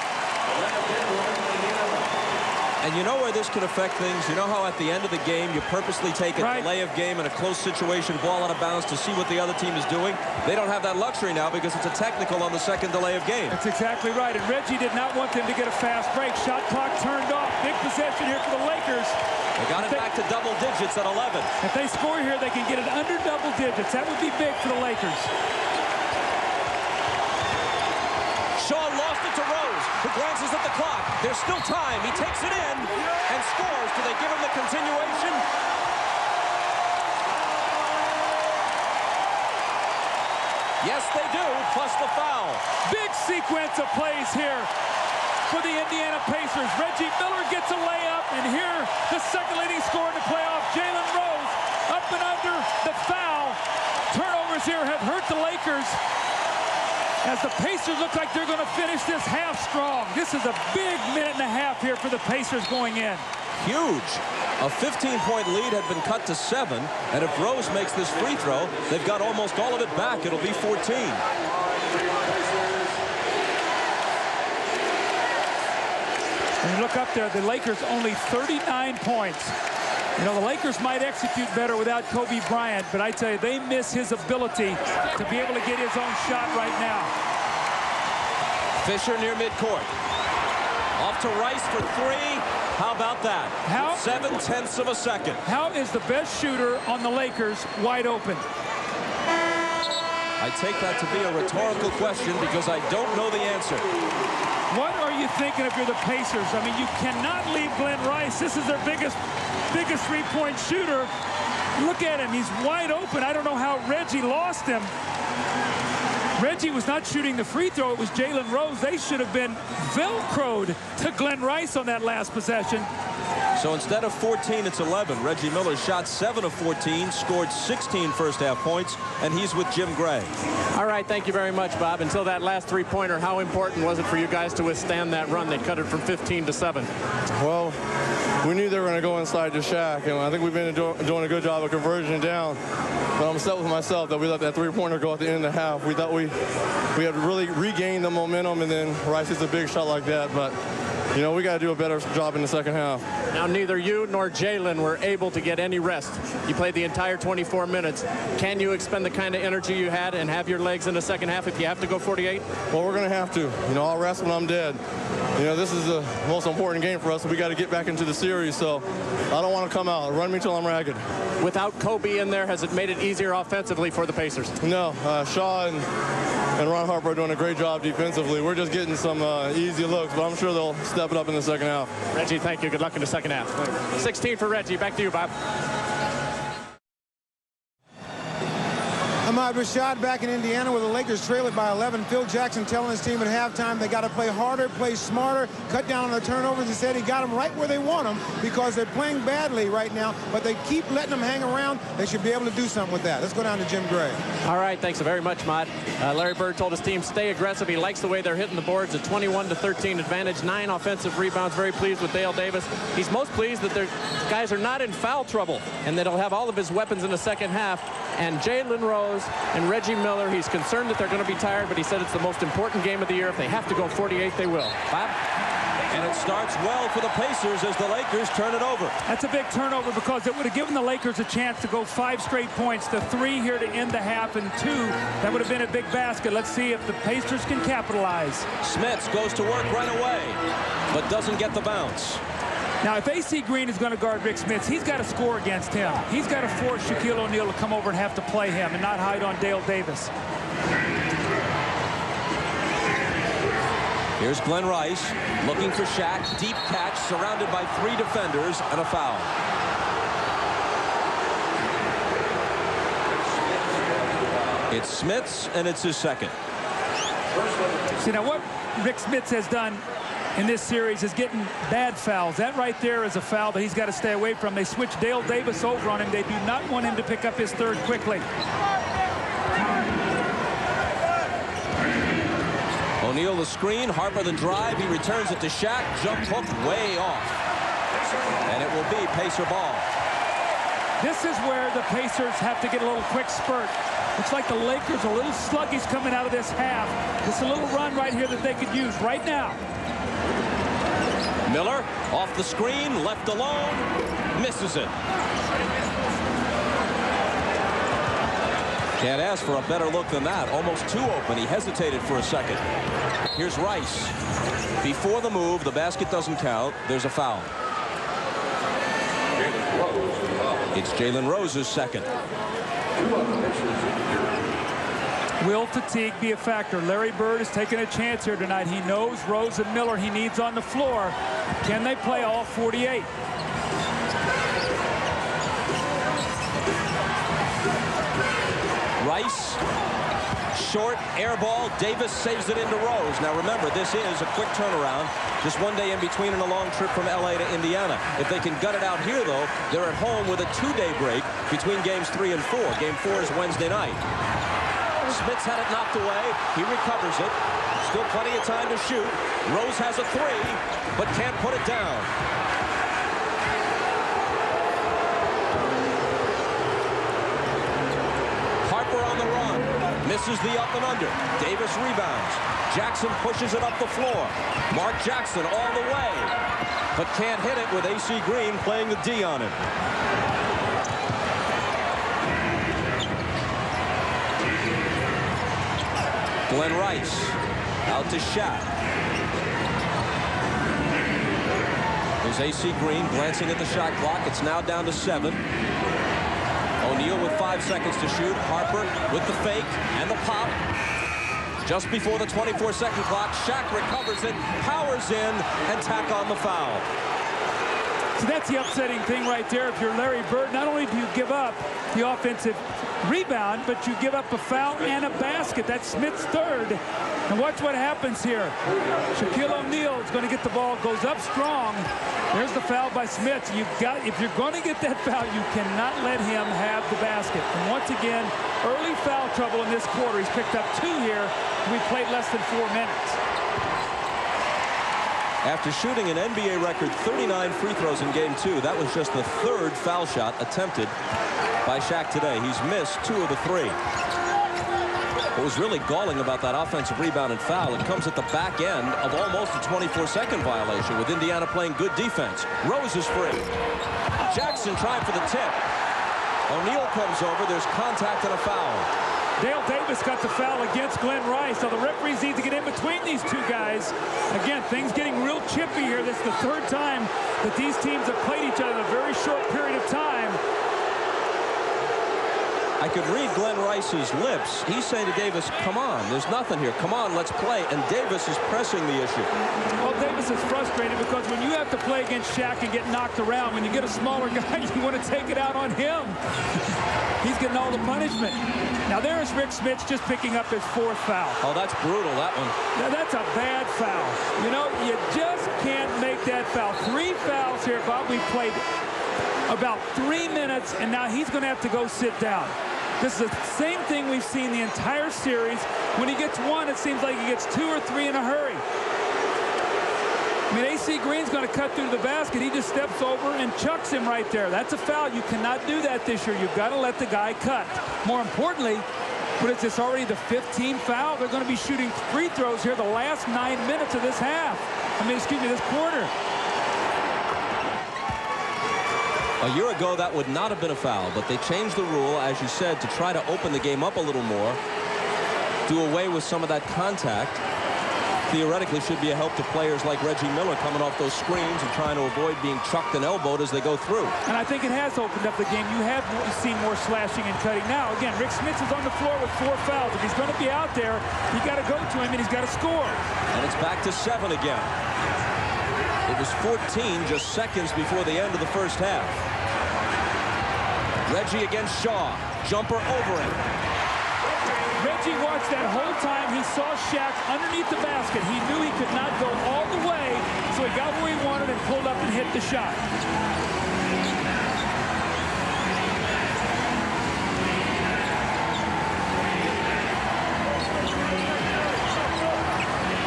Speaker 1: And you know where this could affect things? You know how at the end of the game you purposely take a delay of game in a close situation, ball out of bounds to see what the other team is doing? They don't have that luxury now because it's a technical on the second delay of game.
Speaker 2: That's exactly right. And Reggie did not want them to get a fast break. Shot clock turned off. Big possession here for the Lakers.
Speaker 1: They got it back to double digits at 11.
Speaker 2: If they score here, they can get it under double digits. That would be big for the Lakers.
Speaker 1: Shaw lost it to Rose, who glances at the clock. There's still time. He takes it in and scores. Do they give him the continuation? Yes, they do, plus the foul.
Speaker 2: Big sequence of plays here for the Indiana Pacers. Reggie Miller gets a layup, and here the second leading scorer in the playoff, Jalen Rose, up and under the foul. Turnovers here have hurt the Lakers, as the Pacers look like they're going to finish this half strong. This is a big minute and a half here for the Pacers going in.
Speaker 1: Huge. A 15-point lead had been cut to 7, and if Rose makes this free throw, they've got almost all of it back. It'll be 14.
Speaker 2: When you look up there, the Lakers only 39 points. You know, the Lakers might execute better without Kobe Bryant, but I tell you, they miss his ability to be able to get his own shot right now.
Speaker 1: Fisher near midcourt. Off to Rice for 3. How about that? 7/10 of a second.
Speaker 2: How is the best shooter on the Lakers wide open?
Speaker 1: I take that to be a rhetorical question because I don't know the answer.
Speaker 2: What are you thinking if you're the Pacers? I mean, you cannot leave Glen Rice. This is their biggest three-point shooter. Look at him. He's wide open. I don't know how Reggie lost him. Reggie was not shooting the free throw. It was Jalen Rose. They should have been Velcroed to Glen Rice on that last possession.
Speaker 1: So instead of 14, it's 11. Reggie Miller shot 7 of 14, scored 16 first-half points, and he's with Jim Gray.
Speaker 8: All right, thank you very much, Bob. Until that last three-pointer, how important was it for you guys to withstand that run? They cut it from 15 to 7.
Speaker 9: Well, we knew they were going to go inside to Shaq, and I think we've been doing a good job of conversion down. But I'm upset with myself that we let that three-pointer go at the end of the half. We thought we had really regained the momentum, and then Rice hits a big shot like that. But, you know, we got to do a better job in the second half.
Speaker 8: Now, neither you nor Jalen were able to get any rest. You played the entire 24 minutes. Can you expend the kind of energy you had and have your legs in the second half if you have to go 48?
Speaker 9: Well, we're going to have to. You know, I'll rest when I'm dead. You know, this is the most important game for us, so we got to get back into the series. So I don't want to come out. Run me till I'm ragged.
Speaker 8: Without Kobe in there, has it made it easier offensively for the Pacers?
Speaker 9: No. Shaw and Ron Harper are doing a great job defensively. We're just getting some easy looks, but I'm sure they'll step it up in the second half.
Speaker 8: Reggie, thank you. Good luck in the second half. 16 for Reggie. Back to you, Bob.
Speaker 5: Ahmad Rashad back in Indiana where the Lakers trail it by 11. Phil Jackson telling his team at halftime they got to play harder, play smarter, cut down on the turnovers. He said he got them right where they want them because they're playing badly right now, but they keep letting them hang around. They should be able to do something with that. Let's go down to Jim Gray.
Speaker 8: All right, thanks very much, Mott. Larry Bird told his team stay aggressive. He likes the way they're hitting the boards. A 21-13 advantage, 9 offensive rebounds. Very pleased with Dale Davis. He's most pleased that their guys are not in foul trouble and that he'll have all of his weapons in the second half. And Jalen Rose and Reggie Miller, he's concerned that they're going to be tired, but he said it's the most important game of the year. If they have to go 48, they will. Bob?
Speaker 1: And it starts well for the Pacers as the Lakers turn it over.
Speaker 2: That's a big turnover because it would have given the Lakers a chance to go 5 straight points. The 3 here to end the half and 2. That would have been a big basket. Let's see if the Pacers can capitalize.
Speaker 1: Smits goes to work right away, but doesn't get the bounce.
Speaker 2: Now, if AC Green is going to guard Rick Smits, he's got to score against him. He's got to force Shaquille O'Neal to come over and have to play him and not hide on Dale Davis.
Speaker 1: Here's Glen Rice looking for Shaq. Deep catch surrounded by 3 defenders and a foul. It's Smits, and it's his second.
Speaker 2: See, now what Rick Smits has done in this series is getting bad fouls. That right there is a foul that he's got to stay away from. They switch Dale Davis over on him. They do not want him to pick up his 3rd quickly.
Speaker 1: O'Neal the screen, Harper the drive. He returns it to Shaq. Jump hook way off. And it will be Pacer ball.
Speaker 2: This is where the Pacers have to get a little quick spurt. Looks like the Lakers are a little sluggish coming out of this half. Just a little run right here that they could use right now.
Speaker 1: Miller off the screen, left alone, misses it. Can't ask for a better look than that. Almost too open. He hesitated for a second. Here's Rice. Before the move, the basket doesn't count. There's a foul. It's Jalen Rose's second.
Speaker 2: Will fatigue be a factor? Larry Bird is taking a chance here tonight. He knows Rose and Miller he needs on the floor. Can they play all 48?
Speaker 1: Rice, short, air ball. Davis saves it into Rose. Now remember, this is a quick turnaround. Just 1 day in between and a long trip from LA to Indiana. If they can gut it out here, though, they're at home with a 2-day break between games 3 and 4. Game 4 is Wednesday night. Smits had it knocked away. He recovers it. Still plenty of time to shoot. Rose has a 3, but can't put it down. Harper on the run. Misses the up and under. Davis rebounds. Jackson pushes it up the floor. Mark Jackson all the way, but can't hit it with AC Green playing the D on him. Glen Rice out to Shaq. There's AC Green glancing at the shot clock. It's now down to 7. O'Neal with 5 seconds to shoot. Harper with the fake and the pop. Just before the 24-second clock, Shaq recovers it, powers in, and tack on the foul.
Speaker 2: So that's the upsetting thing right there. If you're Larry Bird, not only do you give up the offensive rebound, but you give up a foul and a basket. That's Smits' third. And watch what happens here. Shaquille O'Neal is going to get the ball, goes up strong. There's the foul by Smits. If you're going to get that foul, you cannot let him have the basket. And once again, early foul trouble in this quarter. He's picked up 2 here. We played less than 4 minutes.
Speaker 1: After shooting an NBA record 39 free throws in game 2, that was just the 3rd foul shot attempted by Shaq today. He's missed 2 of the 3. What was really galling about that offensive rebound and foul, it comes at the back end of almost a 24-second violation with Indiana playing good defense. Rose is free. Jackson trying for the tip. O'Neal comes over. There's contact and a foul.
Speaker 2: Dale Davis got the foul against Glen Rice. So the referees need to get in between these 2 guys. Again, things getting real chippy here. This is the 3rd time that these teams have played each other in a very short period of time.
Speaker 1: I could read Glen Rice's lips. He's saying to Davis, come on, there's nothing here. Come on, let's play. And Davis is pressing the issue.
Speaker 2: Well, Davis is frustrated because when you have to play against Shaq and get knocked around, when you get a smaller guy, you want to take it out on him. He's getting all the punishment. Now there's Rick Smits just picking up his 4th foul.
Speaker 1: Oh, that's brutal, that one.
Speaker 2: Now, that's a bad foul. You know, you just can't make that foul. 3 fouls here, Bob. We played about 3 minutes, and now he's going to have to go sit down. This is the same thing we've seen the entire series. When he gets 1, it seems like he gets 2 or 3 in a hurry. I mean, AC Green's going to cut through the basket. He just steps over and chucks him right there. That's a foul. You cannot do that this year. You've got to let the guy cut. More importantly, but it's just already the 15th foul. They're going to be shooting free throws here the last 9 minutes of this half. This quarter.
Speaker 1: A year ago, that would not have been a foul, but they changed the rule, as you said, to try to open the game up a little more, do away with some of that contact. Theoretically, should be a help to players like Reggie Miller coming off those screens and trying to avoid being chucked and elbowed as they go through.
Speaker 2: And I think it has opened up the game. You have seen more slashing and cutting. Now, again, Rick Smits is on the floor with 4 fouls. If he's going to be out there, you got to go to him and he's got to score.
Speaker 1: And it's back to 7 again. It was 14 just seconds before the end of the first half. Reggie against Shaw. Jumper over him.
Speaker 2: Reggie watched that whole time. He saw Shaq underneath the basket. He knew he could not go all the way, so he got where he wanted and pulled up and hit the shot.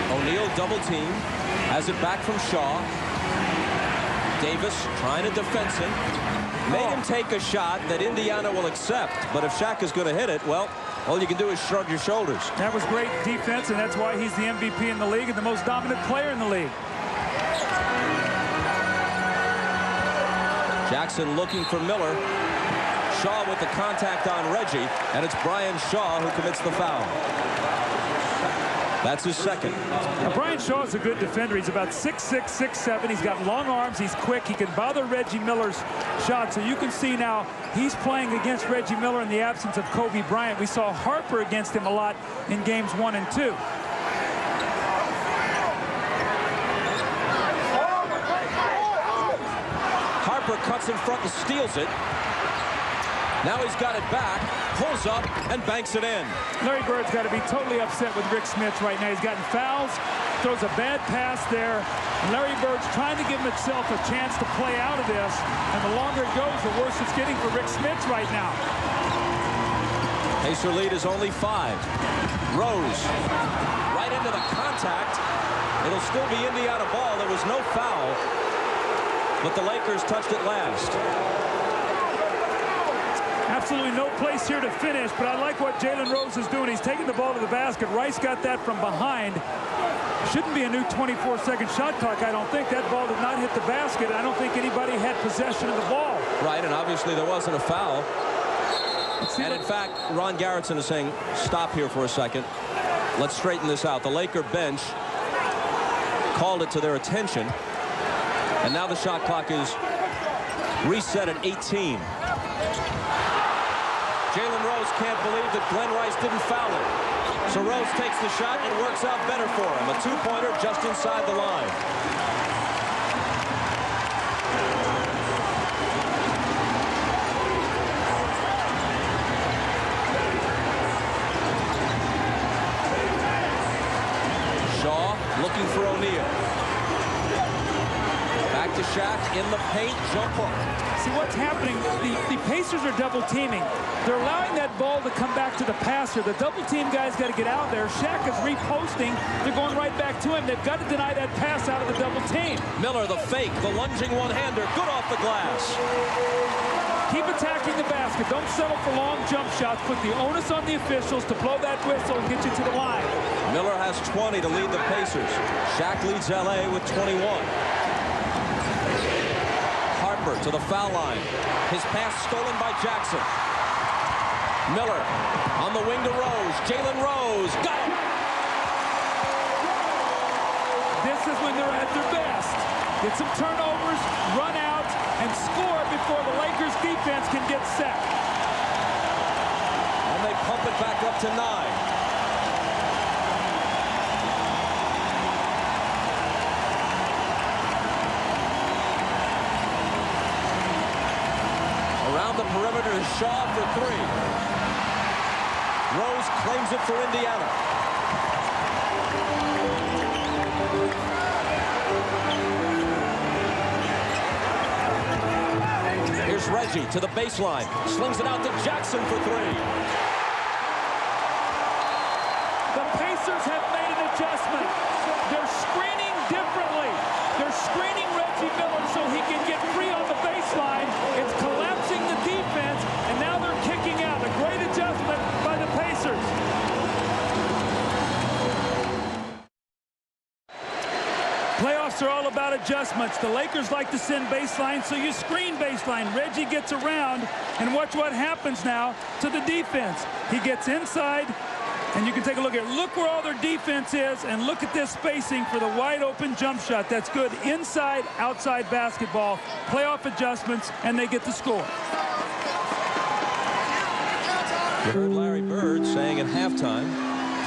Speaker 1: O'Neal double team. Has it back from Shaw. Davis trying to defense him. Made him take a shot that Indiana will accept. But if Shaq is going to hit it, well, all you can do is shrug your shoulders.
Speaker 2: That was great defense, and that's why he's the MVP in the league and the most dominant player in the league.
Speaker 1: Jackson looking for Miller. Shaw with the contact on Reggie, and it's Brian Shaw who commits the foul. That's his 2nd.
Speaker 2: Now, Brian Shaw is a good defender. He's about 6'6", 6'7". He's got long arms. He's quick. He can bother Reggie Miller's shot. So you can see now he's playing against Reggie Miller in the absence of Kobe Bryant. We saw Harper against him a lot in games 1 and 2.
Speaker 1: Harper cuts in front and steals it. Now he's got it back, pulls up, and banks it in.
Speaker 2: Larry Bird's got to be totally upset with Rick Smits right now. He's gotten fouls, throws a bad pass there. And Larry Bird's trying to give himself a chance to play out of this. And the longer it goes, the worse it's getting for Rick Smits right now.
Speaker 1: Pacer lead is only 5. Rose, right into the contact. It'll still be Indiana ball. There was no foul, but the Lakers touched it last.
Speaker 2: Absolutely no place here to finish, but I like what Jalen Rose is doing. He's taking the ball to the basket. Rice got that from behind. Shouldn't be a new 24-second shot clock, I don't think. That ball did not hit the basket. I don't think anybody had possession of the ball.
Speaker 1: Right, and obviously there wasn't a foul. And in fact, Ron Garrettson is saying, stop here for a second. Let's straighten this out. The Laker bench called it to their attention. And now the shot clock is reset at 18. Jalen Rose can't believe that Glen Rice didn't foul him. So Rose takes the shot and works out better for him. A 2-pointer just inside the line. to Shaq in the paint, jump hook.
Speaker 2: See what's happening, the Pacers are double teaming. They're allowing that ball to come back to the passer. The double team guy's got to get out there. Shaq is reposting. They're going right back to him. They've got to deny that pass out of the double team.
Speaker 1: Miller, the fake, the lunging one-hander, good off the glass.
Speaker 2: Keep attacking the basket. Don't settle for long jump shots. Put the onus on the officials to blow that whistle and get you to the line.
Speaker 1: Miller has 20 to lead the Pacers. Shaq leads LA with 21. Harper to the foul line. His pass stolen by Jackson. Miller on the wing to Rose. Jalen Rose got him.
Speaker 2: This is when they're at their best. Get some turnovers, run out, and score before the Lakers defense can get set.
Speaker 1: And they pump it back up to 9. Around the perimeter is Shaw for 3. Rose claims it for Indiana. Here's Reggie to the baseline. Slings it out to Jackson for 3.
Speaker 2: The Pacers have made an adjustment. They're screening differently. They're screening Reggie Miller so he can get free on the baseline. It's collapsing the defense, and now they're kicking out. A great adjustment by the Pacers. Playoffs are all about adjustments. The Lakers like to send baseline, so you screen baseline. Reggie gets around, and watch what happens now to the defense. He gets inside, and you can take a look at look where all their defense is, and look at this spacing for the wide open jump shot. That's good inside, outside basketball. Playoff adjustments, and they get the score.
Speaker 1: You heard Larry Bird saying at halftime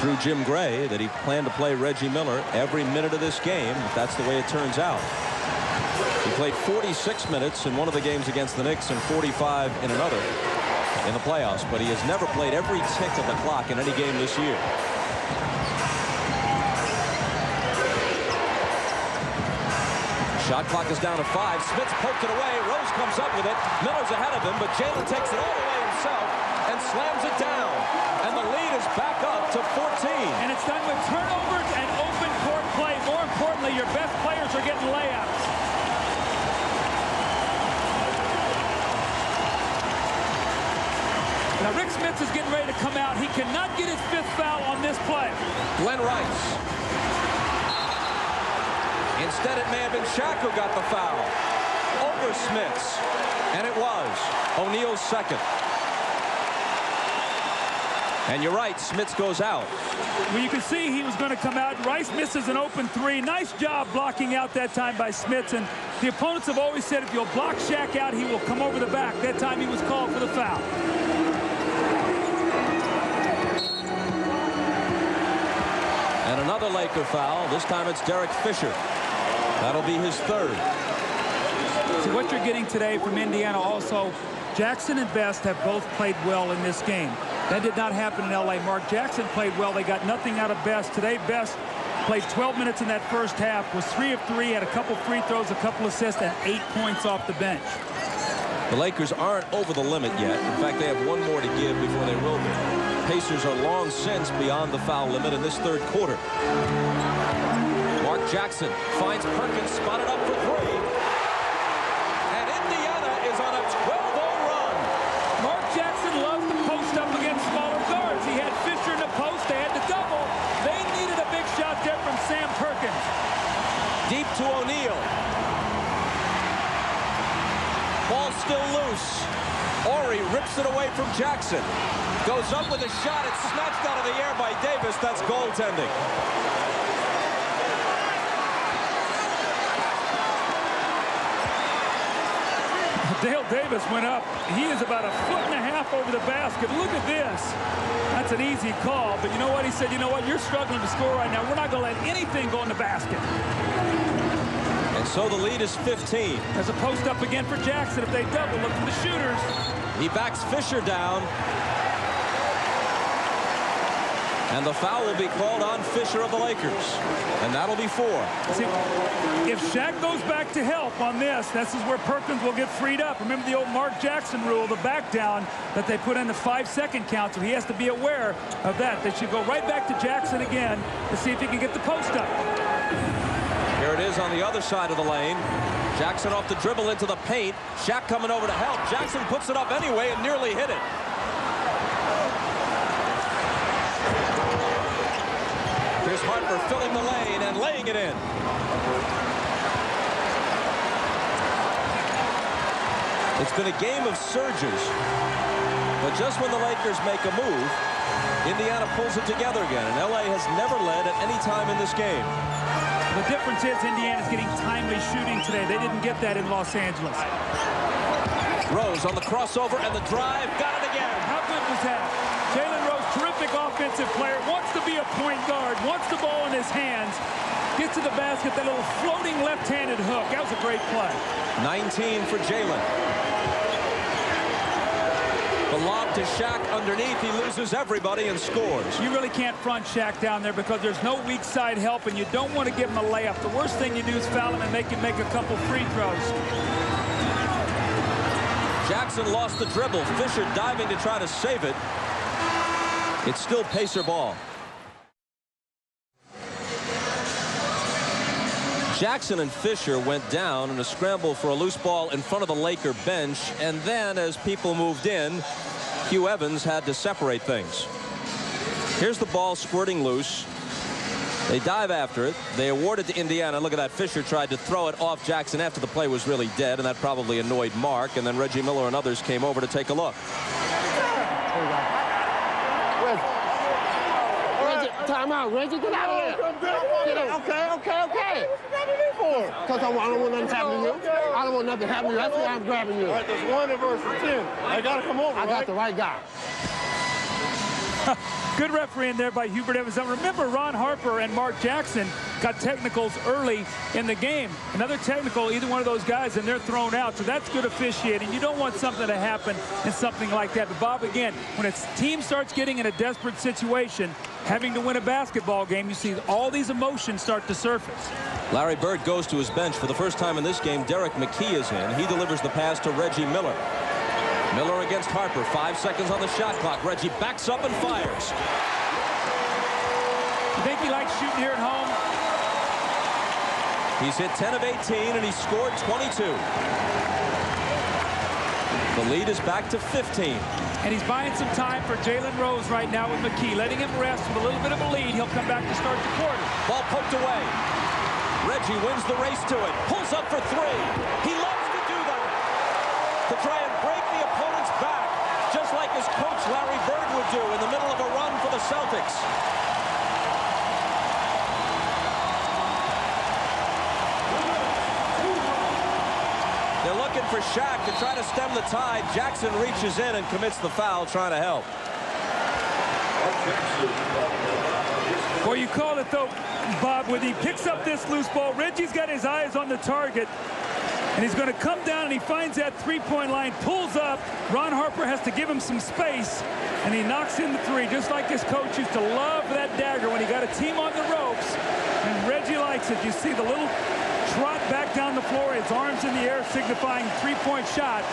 Speaker 1: through Jim Gray that he planned to play Reggie Miller every minute of this game, if that's the way it turns out. He played 46 minutes in one of the games against the Knicks and 45 in another in the playoffs, but he has never played every tick of the clock in any game this year. Shot clock is down to 5. Smits poked it away. Rose comes up with it. Miller's ahead of him, but Jalen takes it all the way himself and slams it down. And the lead is back up to 14.
Speaker 2: And it's done with turnovers and open court play. More importantly, your best players are getting layups. Now Rick Smits is getting ready to come out. He cannot get his 5th foul on this play.
Speaker 1: Glen Rice. Instead, it may have been Shaq who got the foul over Smits. And it was O'Neal's 2nd. And you're right, Smits goes out.
Speaker 2: Well, you can see he was going to come out. Rice misses an open 3. Nice job blocking out that time by Smits. And the opponents have always said if you'll block Shaq out, he will come over the back. That time he was called for the foul.
Speaker 1: And another Laker foul. This time it's Derrick Fisher. That'll be his 3rd.
Speaker 2: See, what you're getting today from Indiana also, Jackson and Best have both played well in this game. That did not happen in L.A. Mark Jackson played well. They got nothing out of Best. Today, Best played 12 minutes in that first half, was 3 of 3, had a couple free throws, a couple assists, and 8 points off the bench.
Speaker 1: The Lakers aren't over the limit yet. In fact, they have one more to give before they will be. Pacers are long since beyond the foul limit in this 3rd quarter. Mark Jackson finds Perkins spotted up for 3. And Indiana is on a 12-0 run.
Speaker 2: Mark Jackson loves to post up against smaller guards. He had Fisher in the post. They had to double. They needed a big shot there from Sam Perkins.
Speaker 1: Deep to O'Neal. Ball still loose. Horry rips it away from Jackson. Goes up with a shot. It's snatched out of the air by Davis. That's goaltending.
Speaker 2: Dale Davis went up. He is about 1.5 feet over the basket. Look at this. That's an easy call. But you know what? He said, you know what? You're struggling to score right now. We're not going to let anything go in the basket.
Speaker 1: And so the lead is 15.
Speaker 2: There's a post up again for Jackson. If they double, look for the shooters.
Speaker 1: He backs Fisher down. And the foul will be called on Fisher of the Lakers. And that'll be 4.
Speaker 2: See, if Shaq goes back to help on this is where Perkins will get freed up. Remember the old Mark Jackson rule, the back down that they put in the 5-second count, so he has to be aware of that. They should go right back to Jackson again to see if he can get the post up.
Speaker 1: Here it is on the other side of the lane. Jackson off the dribble into the paint. Shaq coming over to help. Jackson puts it up anyway and nearly hit it. Here's Harper filling the lane and laying it in. It's been a game of surges. But just when the Lakers make a move, Indiana pulls it together again. And LA has never led at any time in this game.
Speaker 2: The difference is Indiana's getting timely shooting today. They didn't get that in Los Angeles.
Speaker 1: Rose on the crossover and the drive. Got it again.
Speaker 2: How good was that? Jalen Rose, terrific offensive player, wants to be a point guard, wants the ball in his hands, gets to the basket, that little floating left-handed hook. That was a great play.
Speaker 1: 19 for Jalen. The lob to Shaq underneath. He loses everybody and scores.
Speaker 2: You really can't front Shaq down there because there's no weak side help, and you don't want to give him a layup. The worst thing you do is foul him and make him make a couple free throws.
Speaker 1: Jackson lost the dribble. Fisher diving to try to save it. It's still Pacer ball. Jackson and Fisher went down in a scramble for a loose ball in front of the Laker bench, and then as people moved in, Hugh Evans had to separate things. Here's the ball squirting loose. They dive after it. They award it to Indiana. Look at that. Fisher tried to throw it off Jackson after the play was really dead, and that probably annoyed Mark, and then Reggie Miller and others came over to take a look.
Speaker 3: Reggie, time out. Reggie, get out of there. Okay. Because I don't want nothing to happen to you. I don't want nothing to happen to you. That's why I'm grabbing you.
Speaker 9: All right, there's 1 versus 10. I got to come over,
Speaker 3: I got the right guy.
Speaker 2: Good refereeing there by Hubert Evans. Now remember, Ron Harper and Mark Jackson got technicals early in the game. Another technical, either one of those guys, and they're thrown out. So that's good officiating. You don't want something to happen in something like that. But Bob, again, when a team starts getting in a desperate situation, having to win a basketball game, you see all these emotions start to surface.
Speaker 1: Larry Bird goes to his bench for the first time in this game. Derrick McKey is in. He delivers the pass to Reggie Miller. Miller against Harper. 5 seconds on the shot clock. Reggie backs up and fires.
Speaker 2: You think he likes shooting here at home?
Speaker 1: He's hit 10 of 18 and he scored 22. The lead is back to 15.
Speaker 2: And he's buying some time for Jalen Rose right now with McKey, letting him rest with a little bit of a lead. He'll come back to start the quarter.
Speaker 1: Ball poked away. Reggie wins the race to it. Pulls up for 3. He loves to do that. To try and break the opponent's back, just like his coach Larry Bird would do in the middle of a run for the Celtics. They're looking for Shaq to try to stem the tide. Jackson reaches in and commits the foul, trying to help.
Speaker 2: Well, you call it, though, Bob, when he picks up this loose ball, Reggie's got his eyes on the target, and he's going to come down, and he finds that three-point line, pulls up. Ron Harper has to give him some space, and he knocks in the 3, just like his coach used to love that dagger when he got a team on the ropes, and Reggie likes it. You see the little trot back down the floor, his arms in the air signifying three-point shot.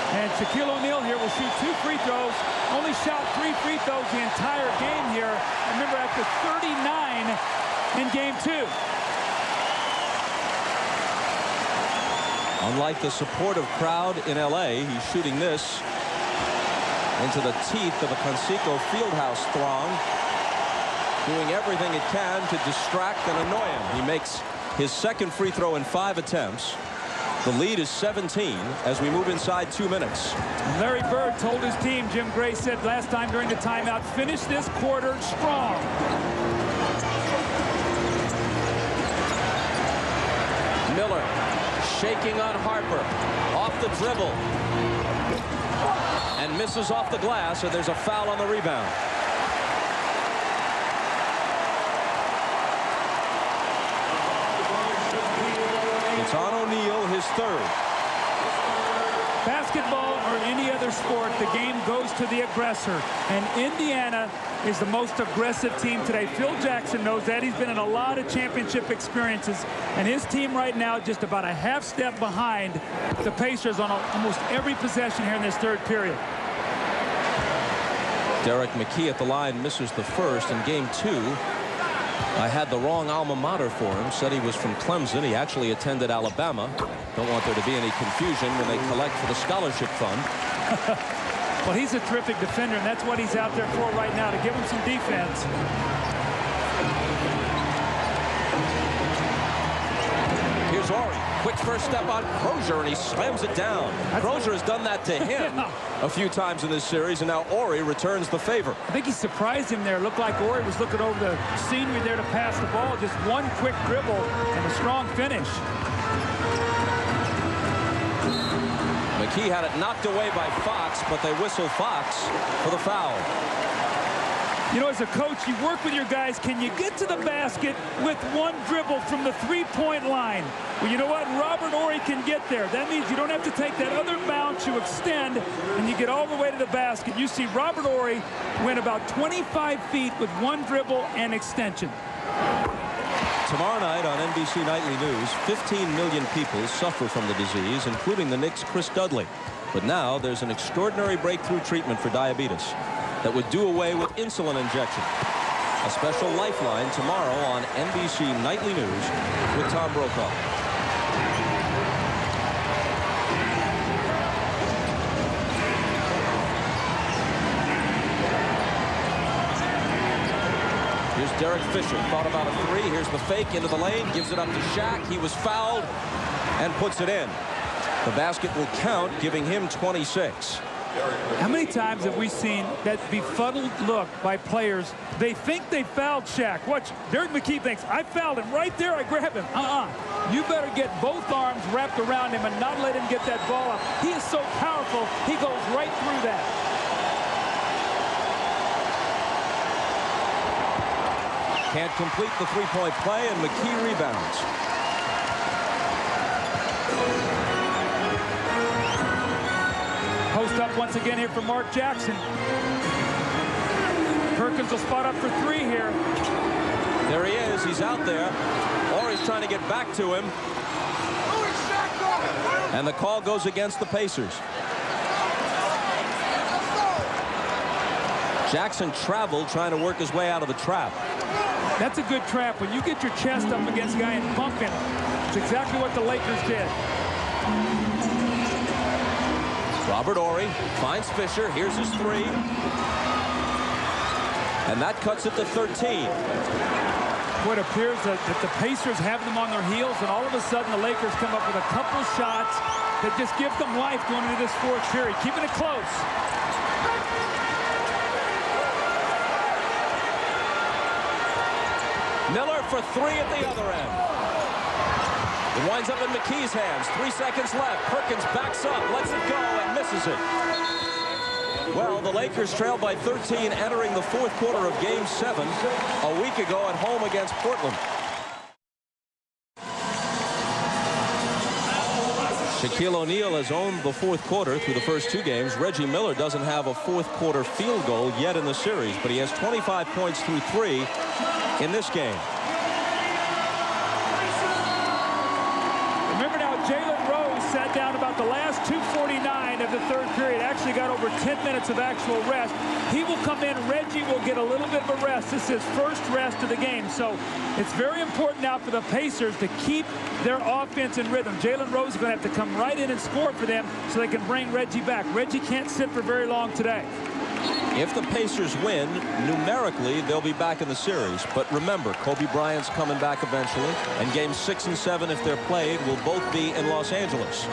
Speaker 2: And Shaquille O'Neal here will shoot 2 free throws. Only shot 3 free throws the entire game here. Remember, after 39 in game 2.
Speaker 1: Unlike the supportive crowd in LA, he's shooting this into the teeth of a Conseco Fieldhouse throng, doing everything it can to distract and annoy him. He makes his second free throw in 5 attempts. The lead is 17 as we move inside 2 minutes.
Speaker 2: Larry Bird told his team, Jim Gray said last time during the timeout, finish this quarter strong.
Speaker 1: Miller shaking on Harper. Off the dribble. And misses off the glass, and there's a foul on the rebound. It's on O'Neal, his 3rd.
Speaker 2: Basketball or any other sport, the game goes to the aggressor. And Indiana is the most aggressive team today. Phil Jackson knows that. He's been in a lot of championship experiences. And his team right now just about a half step behind the Pacers on almost every possession here in this third period.
Speaker 1: Derrick McKey at the line misses the first in game 2. I had the wrong alma mater for him. Said he was from Clemson. He actually attended Alabama. Don't want there to be any confusion when they collect for the scholarship fund.
Speaker 2: Well, he's a terrific defender, and that's what he's out there for right now, to give him some defense.
Speaker 1: Here's Horry. Quick first step on Croshere, and he slams it down. Croshere has done that to him a few times in this series, and now Horry returns the favor.
Speaker 2: I think he surprised him there. Looked like Horry was looking over the scenery there to pass the ball. Just one quick dribble and a strong finish.
Speaker 1: McKey had it knocked away by Fox, but they whistle Fox for the foul.
Speaker 2: You know, as a coach, you work with your guys. Can you get to the basket with one dribble from the three-point line? Well, you know what? Robert Horry can get there. That means you don't have to take that other bounce. You extend, and you get all the way to the basket. You see Robert Horry went about 25 feet with one dribble and extension.
Speaker 1: Tomorrow night on NBC Nightly News, 15 million people suffer from the disease, including the Knicks' Chris Dudley. But now there's an extraordinary breakthrough treatment for diabetes that would do away with insulin injection. A special lifeline tomorrow on NBC Nightly News with Tom Brokaw. Here's Derek Fisher. Thought about a three. Here's the fake into the lane. Gives it up to Shaq. He was fouled and puts it in. The basket will count, giving him 26.
Speaker 2: How many times have we seen that befuddled look by players? They think they fouled Shaq. Watch, Derrick McKey thinks, I fouled him right there. I grabbed him. You better get both arms wrapped around him and not let him get that ball up. He is so powerful, he goes right through that.
Speaker 1: Can't complete the three-point play, and McKey rebounds.
Speaker 2: Post up once again here for Mark Jackson. Perkins will spot up for three here.
Speaker 1: There he is. He's out there. Horry's trying to get back to him. And the call goes against the Pacers. Jackson traveled, trying to work his way out of the trap.
Speaker 2: That's a good trap. When you get your chest up against a guy and bump him, it's exactly what the Lakers did.
Speaker 1: Robert Horry finds Fisher. Here's his three. And that cuts it to 13.
Speaker 2: What appears that the Pacers have them on their heels, and all of a sudden the Lakers come up with a couple shots that just give them life going into this fourth period, keeping it close.
Speaker 1: Miller for three at the other end. It winds up in McKey's hands. 3 seconds left. Perkins backs up, lets it go, and misses it. Well, the Lakers trailed by 13 entering the fourth quarter of Game 7 a week ago at home against Portland. Shaquille O'Neal has owned the fourth quarter through the first two games. Reggie Miller doesn't have a fourth quarter field goal yet in the series, but he has 25 points through 3 in this game.
Speaker 2: Remember now, Jalen Rose sat down about the last 2:49 of the third period. Actually got over 10 minutes of actual rest. He will come in. Reggie will get a little bit of a rest. This is his first rest of the game. So it's very important now for the Pacers to keep their offense in rhythm. Jalen Rose is going to have to come right in and score for them so they can bring Reggie back. Reggie can't sit for very long today.
Speaker 1: If the Pacers win, numerically, they'll be back in the series. But remember, Kobe Bryant's coming back eventually. And games 6 and 7, if they're played, will both be in Los Angeles.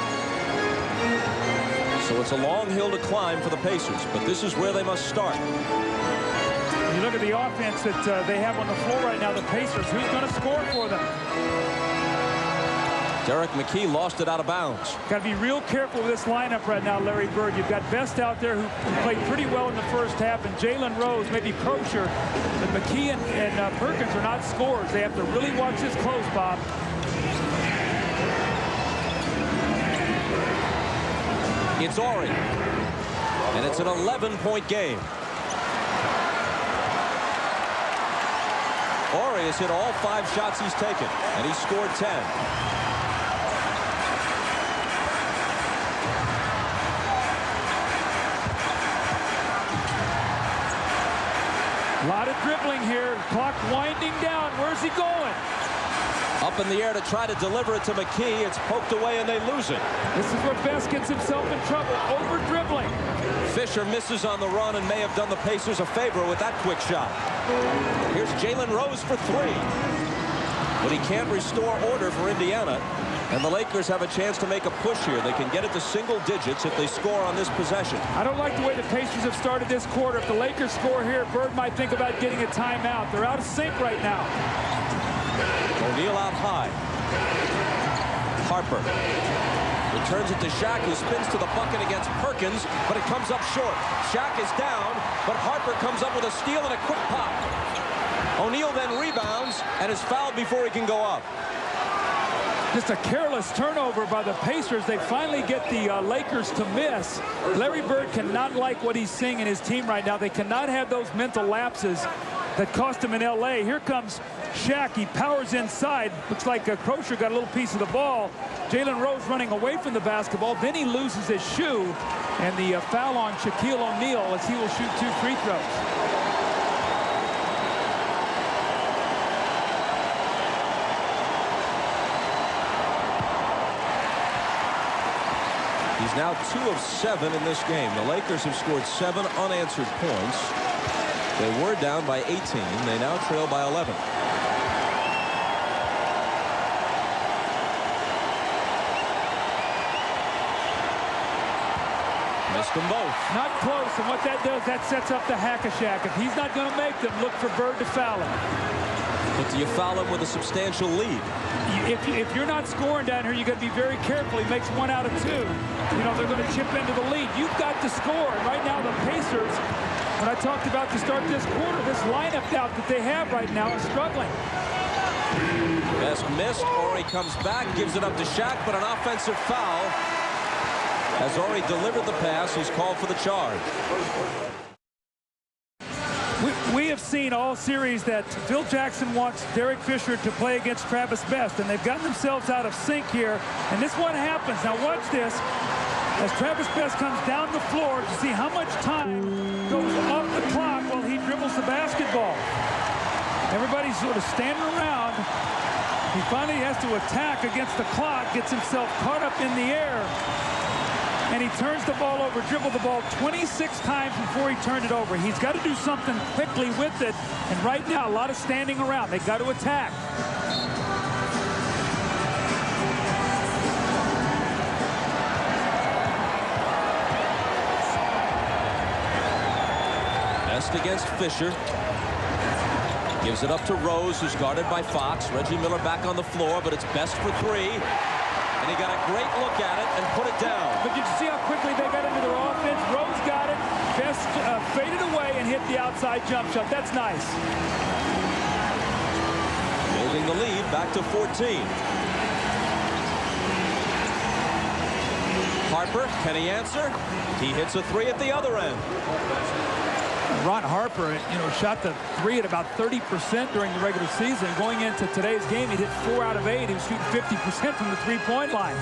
Speaker 1: So it's a long hill to climb for the Pacers. But this is where they must start.
Speaker 2: When you look at the offense that they have on the floor right now, the Pacers, who's going to score for them?
Speaker 1: Derrick McKey lost it out of bounds.
Speaker 2: Got to be real careful with this lineup right now, Larry Bird. You've got Best out there who played pretty well in the first half, and Jalen Rose, maybe Croshere. But McKey and Perkins are not scorers. They have to really watch this close, Bob.
Speaker 1: It's Horry. And it's an 11-point game. Horry has hit all 5 shots he's taken, and he scored 10.
Speaker 2: A lot of dribbling here. Clock winding down. Where's he going?
Speaker 1: Up in the air to try to deliver it to McKey. It's poked away and they lose it.
Speaker 2: This is where Best gets himself in trouble. Over dribbling.
Speaker 1: Fisher misses on the run and may have done the Pacers a favor with that quick shot. Here's Jalen Rose for 3. But he can't restore order for Indiana. And the Lakers have a chance to make a push here. They can get it to single digits if they score on this possession.
Speaker 2: I don't like the way the Pacers have started this quarter. If the Lakers score here, Bird might think about getting a timeout. They're out of sync right now.
Speaker 1: O'Neal out high. Harper returns it to Shaq, who spins to the bucket against Perkins, but it comes up short. Shaq is down, but Harper comes up with a steal and a quick pop. O'Neal then rebounds and is fouled before he can go up.
Speaker 2: Just a careless turnover by the Pacers. They finally get the Lakers to miss. Larry Bird cannot like what he's seeing in his team right now. They cannot have those mental lapses that cost him in L.A. Here comes Shaq. He powers inside. Looks like Croshere got a little piece of the ball. Jalen Rose running away from the basketball. Then he loses his shoe. And the foul on Shaquille O'Neal as he will shoot 2 free throws.
Speaker 1: He's now 2 of 7 in this game. The Lakers have scored 7 unanswered points. They were down by 18. They now trail by 11. Missed them both.
Speaker 2: Not close, and what that does, that sets up the hack-a-shack. If he's not going to make them, look for Bird to foul him.
Speaker 1: But do you foul him with a substantial lead?
Speaker 2: If you're not scoring down here, you got to be very careful. He makes 1 out of 2. You know, they're going to chip into the lead. You've got to score. And right now, the Pacers, when I talked about to start this quarter, this lineup out that they have right now is struggling.
Speaker 1: Best missed. Horry comes back, gives it up to Shaq, but an offensive foul. Has Horry delivered the pass, he's called for the charge.
Speaker 2: We have seen all series that Phil Jackson wants Derrick Fisher to play against Travis Best, and they've gotten themselves out of sync here. And this one happens. Now watch this. As Travis Best comes down the floor to see how much time goes off the clock while he dribbles the basketball. Everybody's sort of standing around. He finally has to attack against the clock, gets himself caught up in the air. And he turns the ball over, dribbled the ball 26 times before he turned it over. He's got to do something quickly with it. And right now, a lot of standing around. They've got to attack.
Speaker 1: Best against Fisher. Gives it up to Rose, who's guarded by Fox. Reggie Miller back on the floor, but it's Best for 3. And he got a great look at it and put it down.
Speaker 2: But did you see how quickly they got into their offense? Rose got it. Best faded away and hit the outside jump shot. That's nice.
Speaker 1: Building the lead back to 14. Harper, can he answer? He hits a 3 at the other end.
Speaker 2: Ron Harper, you know, shot the 3 at about 30% during the regular season. Going into today's game, he hit 4 out of 8. He was shooting 50% from the 3-point line.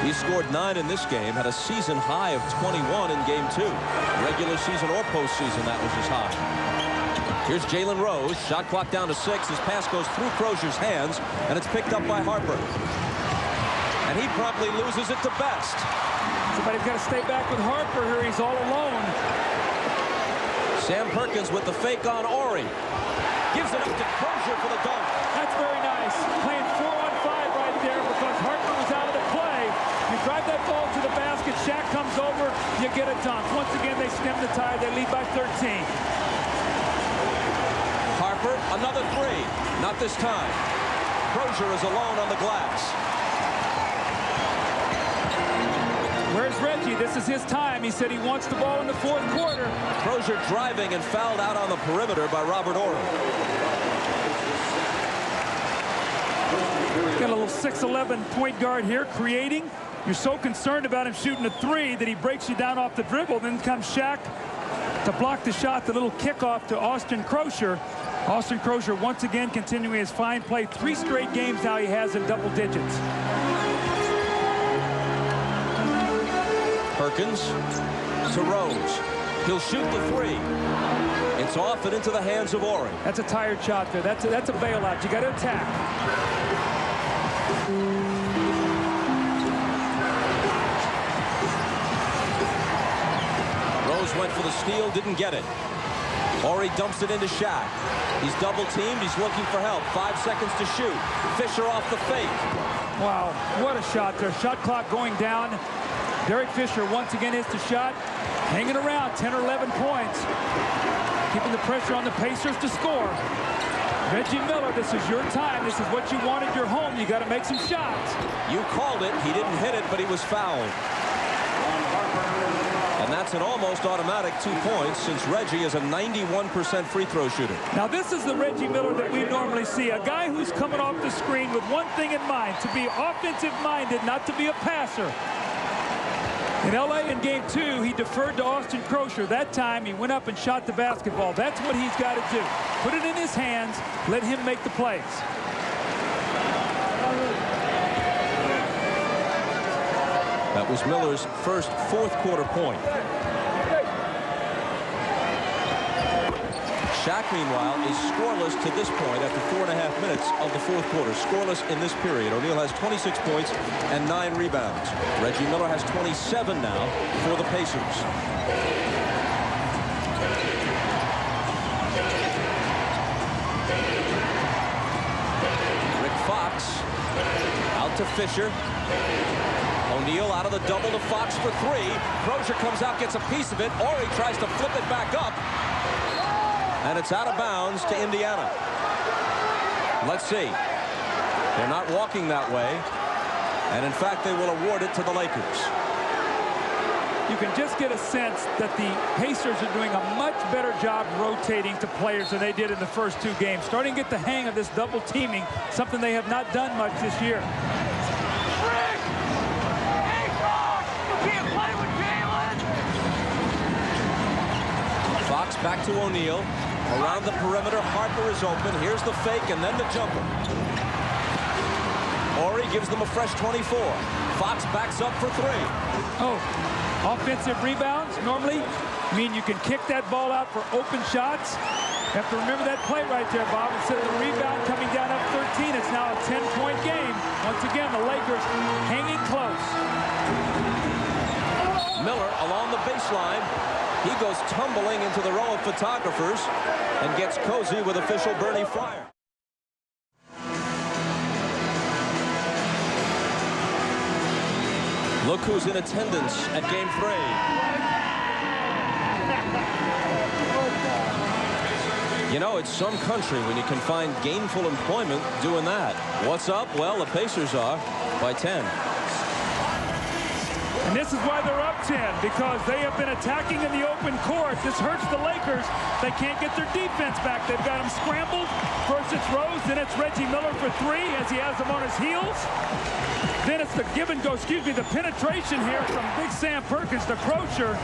Speaker 1: He scored 9 in this game, had a season high of 21 in game 2. Regular season or postseason, that was his high. Here's Jalen Rose, shot clock down to 6. His pass goes through Crosher's hands, and it's picked up by Harper. And he promptly loses it to Best.
Speaker 2: Somebody's got to stay back with Harper here. He's all alone.
Speaker 1: Sam Perkins with the fake on Horry. Gives it up to Croshere for the dunk.
Speaker 2: That's very nice. Playing 4-on-5 right there because Harper was out of the play. You drive that ball to the basket, Shaq comes over, you get a dunk. Once again, they stem the tide. They lead by 13.
Speaker 1: Harper, another 3. Not this time. Croshere is alone on the glass.
Speaker 2: Where's Reggie? This is his time. He said he wants the ball in the 4th quarter.
Speaker 1: Croshere driving and fouled out on the perimeter by Robert Horry.
Speaker 2: Got a little 6'11" point guard here creating. you're so concerned about him shooting a three that he breaks you down off the dribble. Then comes Shaq to block the shot, the little kickoff to Austin Croshere. Austin Croshere once again continuing his fine play. 3 straight games now he has in double digits.
Speaker 1: Perkins to Rose. He'll shoot the three. It's off and into the hands of Horry.
Speaker 2: That's a tired shot there. That's a bailout. You got to attack.
Speaker 1: Rose went for the steal, didn't get it. Horry dumps it into Shaq. He's double teamed. He's looking for help. 5 seconds to shoot. Fisher off the fake.
Speaker 2: Wow, what a shot there. Shot clock going down. Derrick Fisher once again hits the shot. Hanging around, 10 or 11 points. Keeping the pressure on the Pacers to score. Reggie Miller, this is your time. This is what you wanted your home. You got to make some shots.
Speaker 1: You called it. He didn't hit it, but he was fouled. And that's an almost automatic 2 points since Reggie is a 91% free throw shooter.
Speaker 2: Now this is the Reggie Miller that we normally see. A guy who's coming off the screen with one thing in mind, to be offensive minded, not to be a passer. In LA in game 2, he deferred to Austin Croshere. That time he went up and shot the basketball. That's what he's got to do. Put it in his hands, let him make the plays.
Speaker 1: That was Miller's first fourth-quarter point. Shaq, meanwhile, is scoreless to this point after 4.5 minutes of the fourth quarter. Scoreless in this period. O'Neal has 26 points and 9 rebounds. Reggie Miller has 27 now for the Pacers. Rick Fox out to Fisher. O'Neal out of the double to Fox for 3. Croshere comes out, gets a piece of it. Horry tries to flip it back up. And it's out of bounds to Indiana. Let's see. They're not walking that way. And in fact, they will award it to the Lakers.
Speaker 2: You can just get a sense that the Pacers are doing a much better job rotating to players than they did in the first 2 games. Starting to get the hang of this double teaming, something they have not done much this year.
Speaker 1: Fox back to O'Neal. Around the perimeter, Harper is open. Here's the fake and then the jumper. Horry gives them a fresh 24. Fox backs up for 3.
Speaker 2: Oh, offensive rebounds normally mean you can kick that ball out for open shots. You have to remember that play right there, Bob. Instead of the rebound coming down up 13, it's now a 10-point game. Once again, the Lakers hanging close.
Speaker 1: Miller along the baseline. He goes tumbling into the row of photographers and gets cozy with official Bernie Fryer. Look who's in attendance at game 3. You know, it's some country when you can find gainful employment doing that. What's up? Well, the Pacers are by 10.
Speaker 2: And this is why they're up 10, because they have been attacking in the open court. This hurts the Lakers. They can't get their defense back. They've got them scrambled. First it's Rose, then it's Reggie Miller for 3 as he has them on his heels. Then it's the give and go, the penetration here from Big Sam Perkins to Croshere.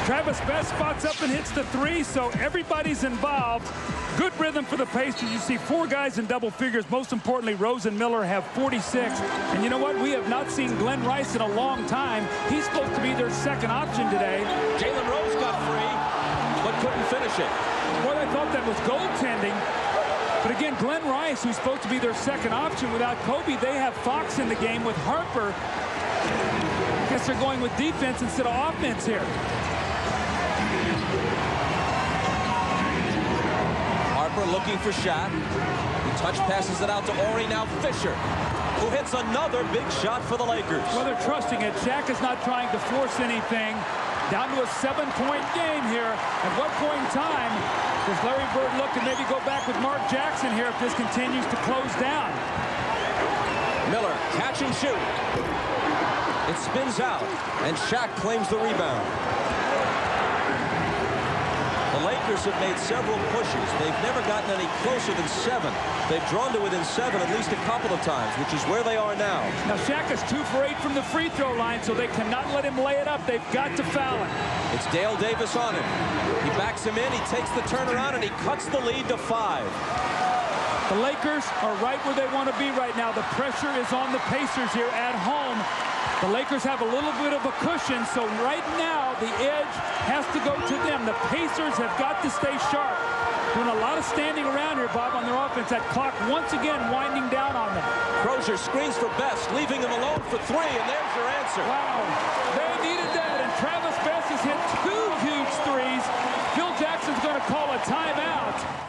Speaker 2: Travis Best spots up and hits the 3, so everybody's involved. Good rhythm for the Pacers. You see 4 guys in double figures. Most importantly, Rose and Miller have 46. And you know what? We have not seen Glen Rice in a long time. He's supposed to be their second option today.
Speaker 1: Jalen Rose got free, but couldn't finish it.
Speaker 2: Boy, I thought that was goaltending. But again, Glen Rice, who's supposed to be their second option without Kobe, they have Fox in the game with Harper. I guess they're going with defense instead of offense here.
Speaker 1: Harper looking for Shaq. He touch passes it out to Horry. Now Fisher, who hits another big shot for the Lakers.
Speaker 2: Well, they're trusting it. Shaq is not trying to force anything. Down to a 7-point game here. At what point in time does Larry Bird look and maybe go back with Mark Jackson here if this continues to close down?
Speaker 1: Miller, catch and shoot. It spins out, and Shaq claims the rebound. The Lakers Lakers have made several pushes. They've never gotten any closer than 7. They've drawn to within 7 at least a couple of times, which is where they are now.
Speaker 2: Now, Shaq is 2 for 8 from the free throw line, so they cannot let him lay it up. They've got to foul him.
Speaker 1: It's Dale Davis on him. He backs him in, he takes the turnaround, and he cuts the lead to 5.
Speaker 2: The Lakers are right where they want to be right now. The pressure is on the Pacers here at home. The Lakers have a little bit of a cushion, so right now the edge has to go to them. The Pacers have got to stay sharp. Doing a lot of standing around here, Bob, on their offense. That clock once again winding down on them.
Speaker 1: Croshere screens for Best, leaving him alone for 3, and there's your answer.
Speaker 2: Wow, they needed that, and Travis Best has hit 2 huge threes. Phil Jackson's going to call a timeout.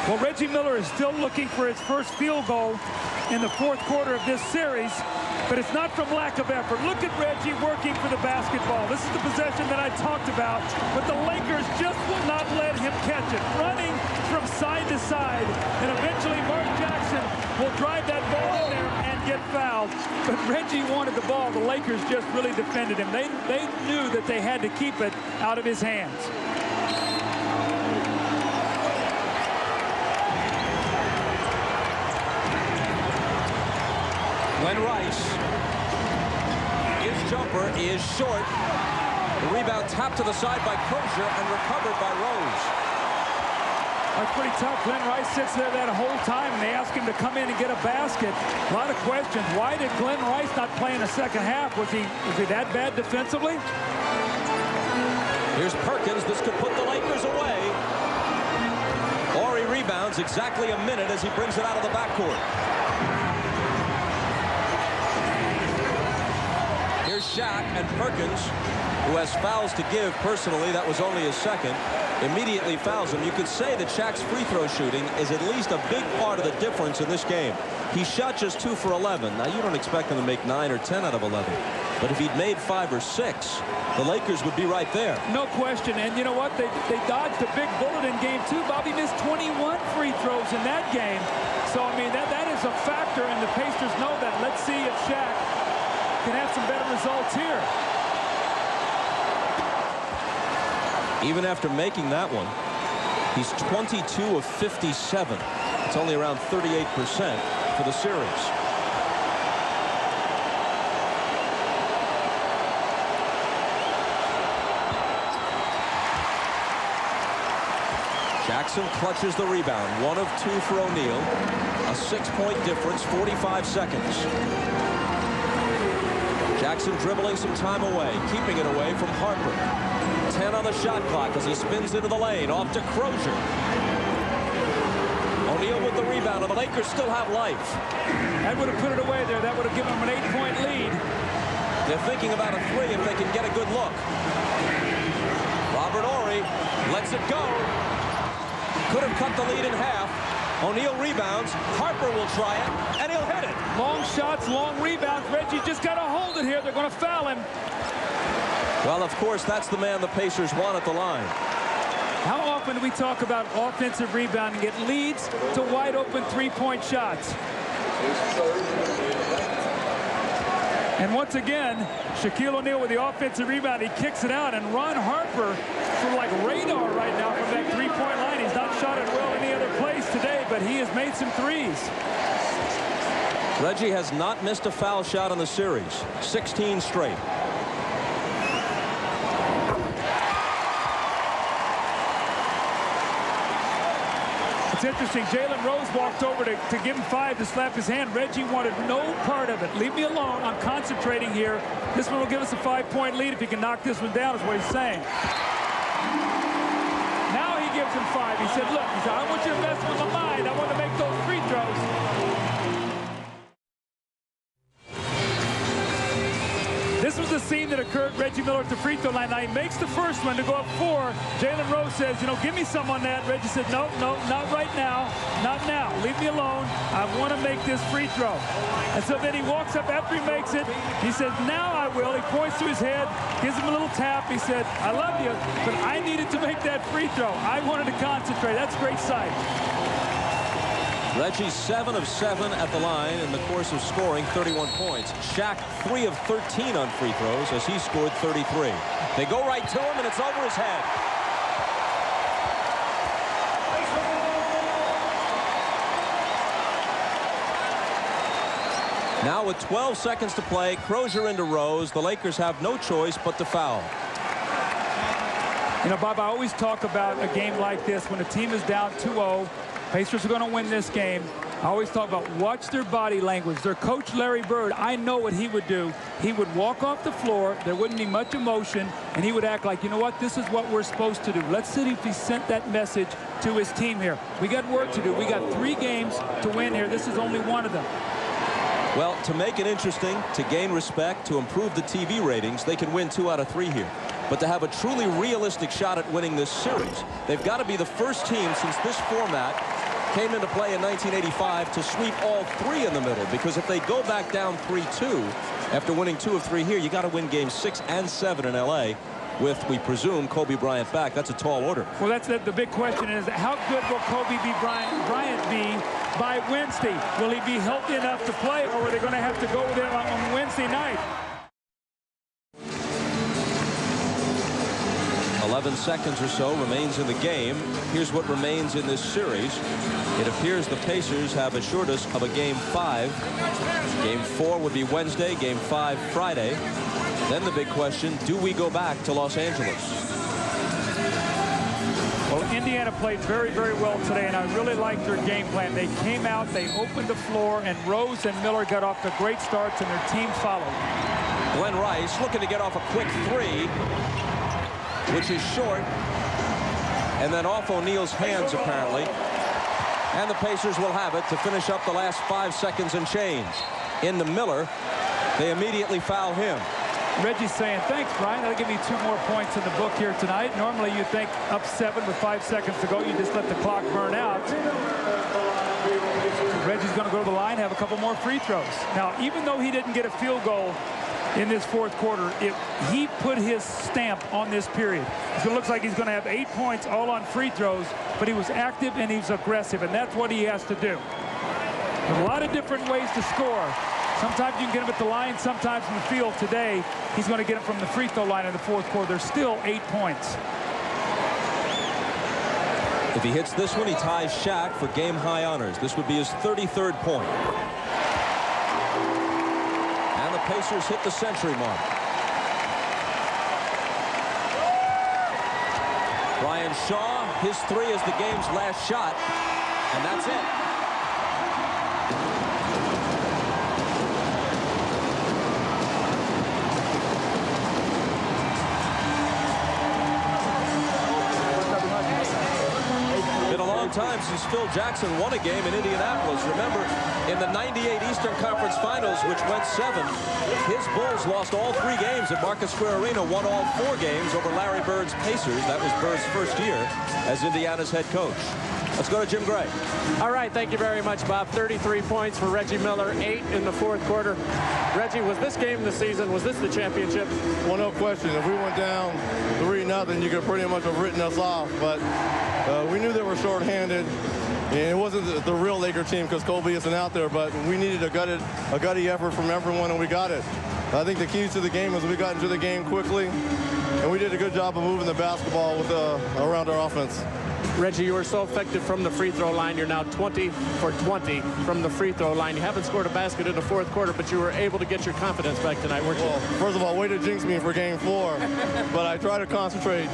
Speaker 2: Well, Reggie Miller is still looking for his first field goal in the fourth quarter of this series, but it's not from lack of effort. Look at Reggie working for the basketball. This is the possession that I talked about, but the Lakers just will not let him catch it. Running from side to side, and eventually Mark Jackson will drive that ball in there and get fouled. But Reggie wanted the ball. The Lakers just really defended him. They knew that they had to keep it out of his hands.
Speaker 1: Glen Rice, his jumper is short. The rebound tapped to the side by Croshere and recovered by Rose.
Speaker 2: That's pretty tough. Glen Rice sits there that whole time, and they ask him to come in and get a basket. A lot of questions. Why did Glen Rice not play in the second half? Was he that bad defensively?
Speaker 1: Here's Perkins. This could put the Lakers away. Horry rebounds exactly a minute as he brings it out of the backcourt. Here's Shaq, and Perkins, who has fouls to give personally, that was only his second, immediately fouls him. You could say that Shaq's free throw shooting is at least a big part of the difference in this game. He shot just 2 for 11. Now, you don't expect him to make 9 or 10 out of 11. But if he'd made 5 or 6, the Lakers would be right there. No question. And you know what? They dodged a big bullet in game 2. Bobby missed 21 free throws in that game. So, I mean, that is a factor, and the Pacers know that. Let's see if Shaq can have some better results here. Even after making that one, he's 22 of 57. It's only around 38% for the series. Jackson clutches the rebound. 1 of 2 for O'Neal. A 6-point difference, 45 seconds. Jackson dribbling some time away, keeping it away from Harper. 10 on the shot clock as he spins into the lane, off to Croshere. O'Neal with the rebound, and the Lakers still have life.
Speaker 2: That would have put it away there. That would have given them an 8-point lead.
Speaker 1: They're thinking about a 3 if they can get a good look. Robert Horry lets it go. Could have cut the lead in half. O'Neal rebounds. Harper will try it, and he'll hit it.
Speaker 2: Long shots, long rebounds. Reggie just got to hold it here. They're going to foul him.
Speaker 1: Well, of course, that's the man the Pacers want at the line.
Speaker 2: How often do we talk about offensive rebounding? It leads to wide-open three-point shots. And once again, Shaquille O'Neal with the offensive rebound. He kicks it out, and Ron Harper for like radar right now from that three-point line. He's not shot it well any other place today, but he has made some threes.
Speaker 1: Reggie has not missed a foul shot in the series. 16 straight.
Speaker 2: It's interesting. Jalen Rose walked over to give him 5 to slap his hand. Reggie wanted no part of it. Leave me alone. I'm concentrating here. This one will give us a 5-point lead if he can knock this one down, is what he's saying. Now he gives him 5. He said, look, he said, I want you to mess with my mind. I want to make those free throws. This was the scene that occurred. Reggie Miller at the free throw line. Now he makes the first one to go up 4. Jalen Rose says, you know, give me some on that. Reggie said, no, not right now. Not now. Leave me alone. I want to make this free throw. And so then he walks up after he makes it. He says, now I will. He points to his head, gives him a little tap. He said, I love you, but I needed to make that free throw. I wanted to concentrate. That's a great sight.
Speaker 1: Reggie 7 of 7 at the line in the course of scoring 31 points. Shaq 3 of 13 on free throws as he scored 33. They go right to him, and it's over his head. Now with 12 seconds to play, Croshere into Rose. The Lakers have no choice but to foul.
Speaker 2: You know, Bob, I always talk about a game like this when a team is down 2-0. Pacers are going to win this game. I always talk about watch their body language. Their coach, Larry Bird, I know what he would do. He would walk off the floor. There wouldn't be much emotion, and he would act like, you know what, this is what we're supposed to do. Let's see if he sent that message to his team here. We got work to do. We got 3 games to win here. This is only one of them.
Speaker 1: Well, to make it interesting, to gain respect, to improve the TV ratings, they can win 2 out of 3 here. But to have a truly realistic shot at winning this series, they've got to be the first team since this format came into play in 1985 to sweep all three in the middle, because if they go back down 3-2 after winning 2 of 3 here, you got to win games 6 and 7 in LA with, we presume, Kobe Bryant back. That's a tall order.
Speaker 2: Well, that's the big question is, how good will Kobe Bryant be by Wednesday? Will he be healthy enough to play, or are they going to have to go with him on Wednesday night?
Speaker 1: 11 seconds or so remains in the game. Here's what remains in this series. It appears the Pacers have assured us of a Game 5. Game 4 would be Wednesday, Game 5 Friday. Then the big question, do we go back to Los Angeles?
Speaker 2: Well, Indiana played very, very well today, and I really liked their game plan. They came out, they opened the floor, and Rose and Miller got off to great starts, and their team followed.
Speaker 1: Glen Rice looking to get off a quick 3, which is short, and then off O'Neal's hands, apparently. And the Pacers will have it to finish up the last 5 seconds and change. Into Miller, they immediately foul him.
Speaker 2: Reggie's saying, thanks, Brian. That'll give me 2 more points in the book here tonight. Normally, you think up 7 with 5 seconds to go, you just let the clock burn out. Reggie's going to go to the line, have a couple more free throws. Now, even though he didn't get a field goal in this 4th quarter, he put his stamp on this period. So it looks like he's going to have 8 points all on free throws, but he was active and he was aggressive, and that's what he has to do. There's a lot of different ways to score. Sometimes you can get him at the line, sometimes in the field. Today, he's going to get him from the free throw line in the 4th quarter. There's still 8 points.
Speaker 1: If he hits this one, he ties Shaq for game-high honors. This would be his 33rd point. And the Pacers hit the century mark. Brian Shaw, his 3 is the game's last shot, and that's it. Time since Phil Jackson won a game in Indianapolis. Remember, in the '98 Eastern Conference Finals, which went 7, his Bulls lost all 3 games at Market Square Arena, won all 4 games over Larry Bird's Pacers. That was Bird's first year as Indiana's head coach. Let's go to Jim Gray.
Speaker 8: All right, thank you very much, Bob. 33 points for Reggie Miller, 8 in the 4th quarter. Reggie, was this game the season? Was this the championship?
Speaker 9: Well, no question. If we went down 3-0, you could pretty much have written us off. But we knew they were shorthanded. And it wasn't the real Laker team because Kobe isn't out there, but we needed a gutty effort from everyone, and we got it. I think the keys to the game was we got into the game quickly, and we did a good job of moving the basketball with around our offense.
Speaker 8: Reggie, you were so effective from the free throw line. You're now 20 for 20 from the free throw line. You haven't scored a basket in the 4th quarter, but you were able to get your confidence back tonight, weren't you?
Speaker 9: Well, first of all, way to jinx me for game 4, but I try to concentrate.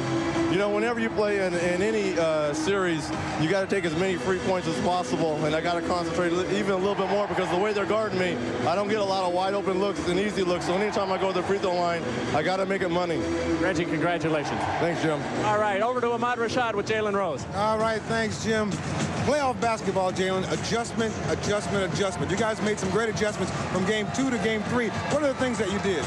Speaker 9: You know, whenever you play in any series, you got to take as many free points as possible, and I got to concentrate even a little bit more because the way they're guarding me, I don't get a lot of wide open looks and easy looks, so anytime I go to the free throw line, I got to make it money.
Speaker 8: Reggie, congratulations.
Speaker 9: Thanks, Jim.
Speaker 8: All right, over to Ahmad Rashad with Jalen Rose.
Speaker 5: All right, thanks, Jim. Playoff basketball, Jalen, adjustment, adjustment, adjustment. You guys made some great adjustments from game 2 to game 3. What are the things that you did?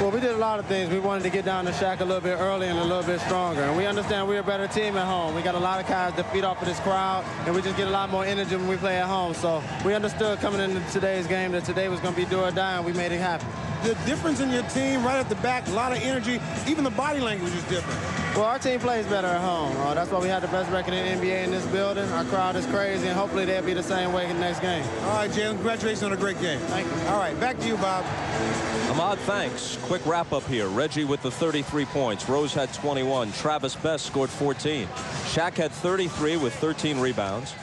Speaker 10: Well, we did a lot of things. We wanted to get down to Shaq a little bit early and a little bit stronger. And we understand we're a better team at home. We got a lot of guys to feed off of this crowd, and we just get a lot more energy when we play at home. So we understood coming into today's game that today was going to be do or die, and we made it happen.
Speaker 5: The difference in your team right at the back, a lot of energy, even the body language is different.
Speaker 10: Well, our team plays better at home. That's why we have the best record in the NBA in this building. Our crowd is crazy, and hopefully they'll be the same way in the next game.
Speaker 5: All right, Jalen, congratulations on a great game.
Speaker 10: Thank you.
Speaker 5: All right, back to you, Bob.
Speaker 1: Ahmad, thanks. Quick wrap-up here. Reggie with the 33 points. Rose had 21. Travis Best scored 14. Shaq had 33 with 13 rebounds.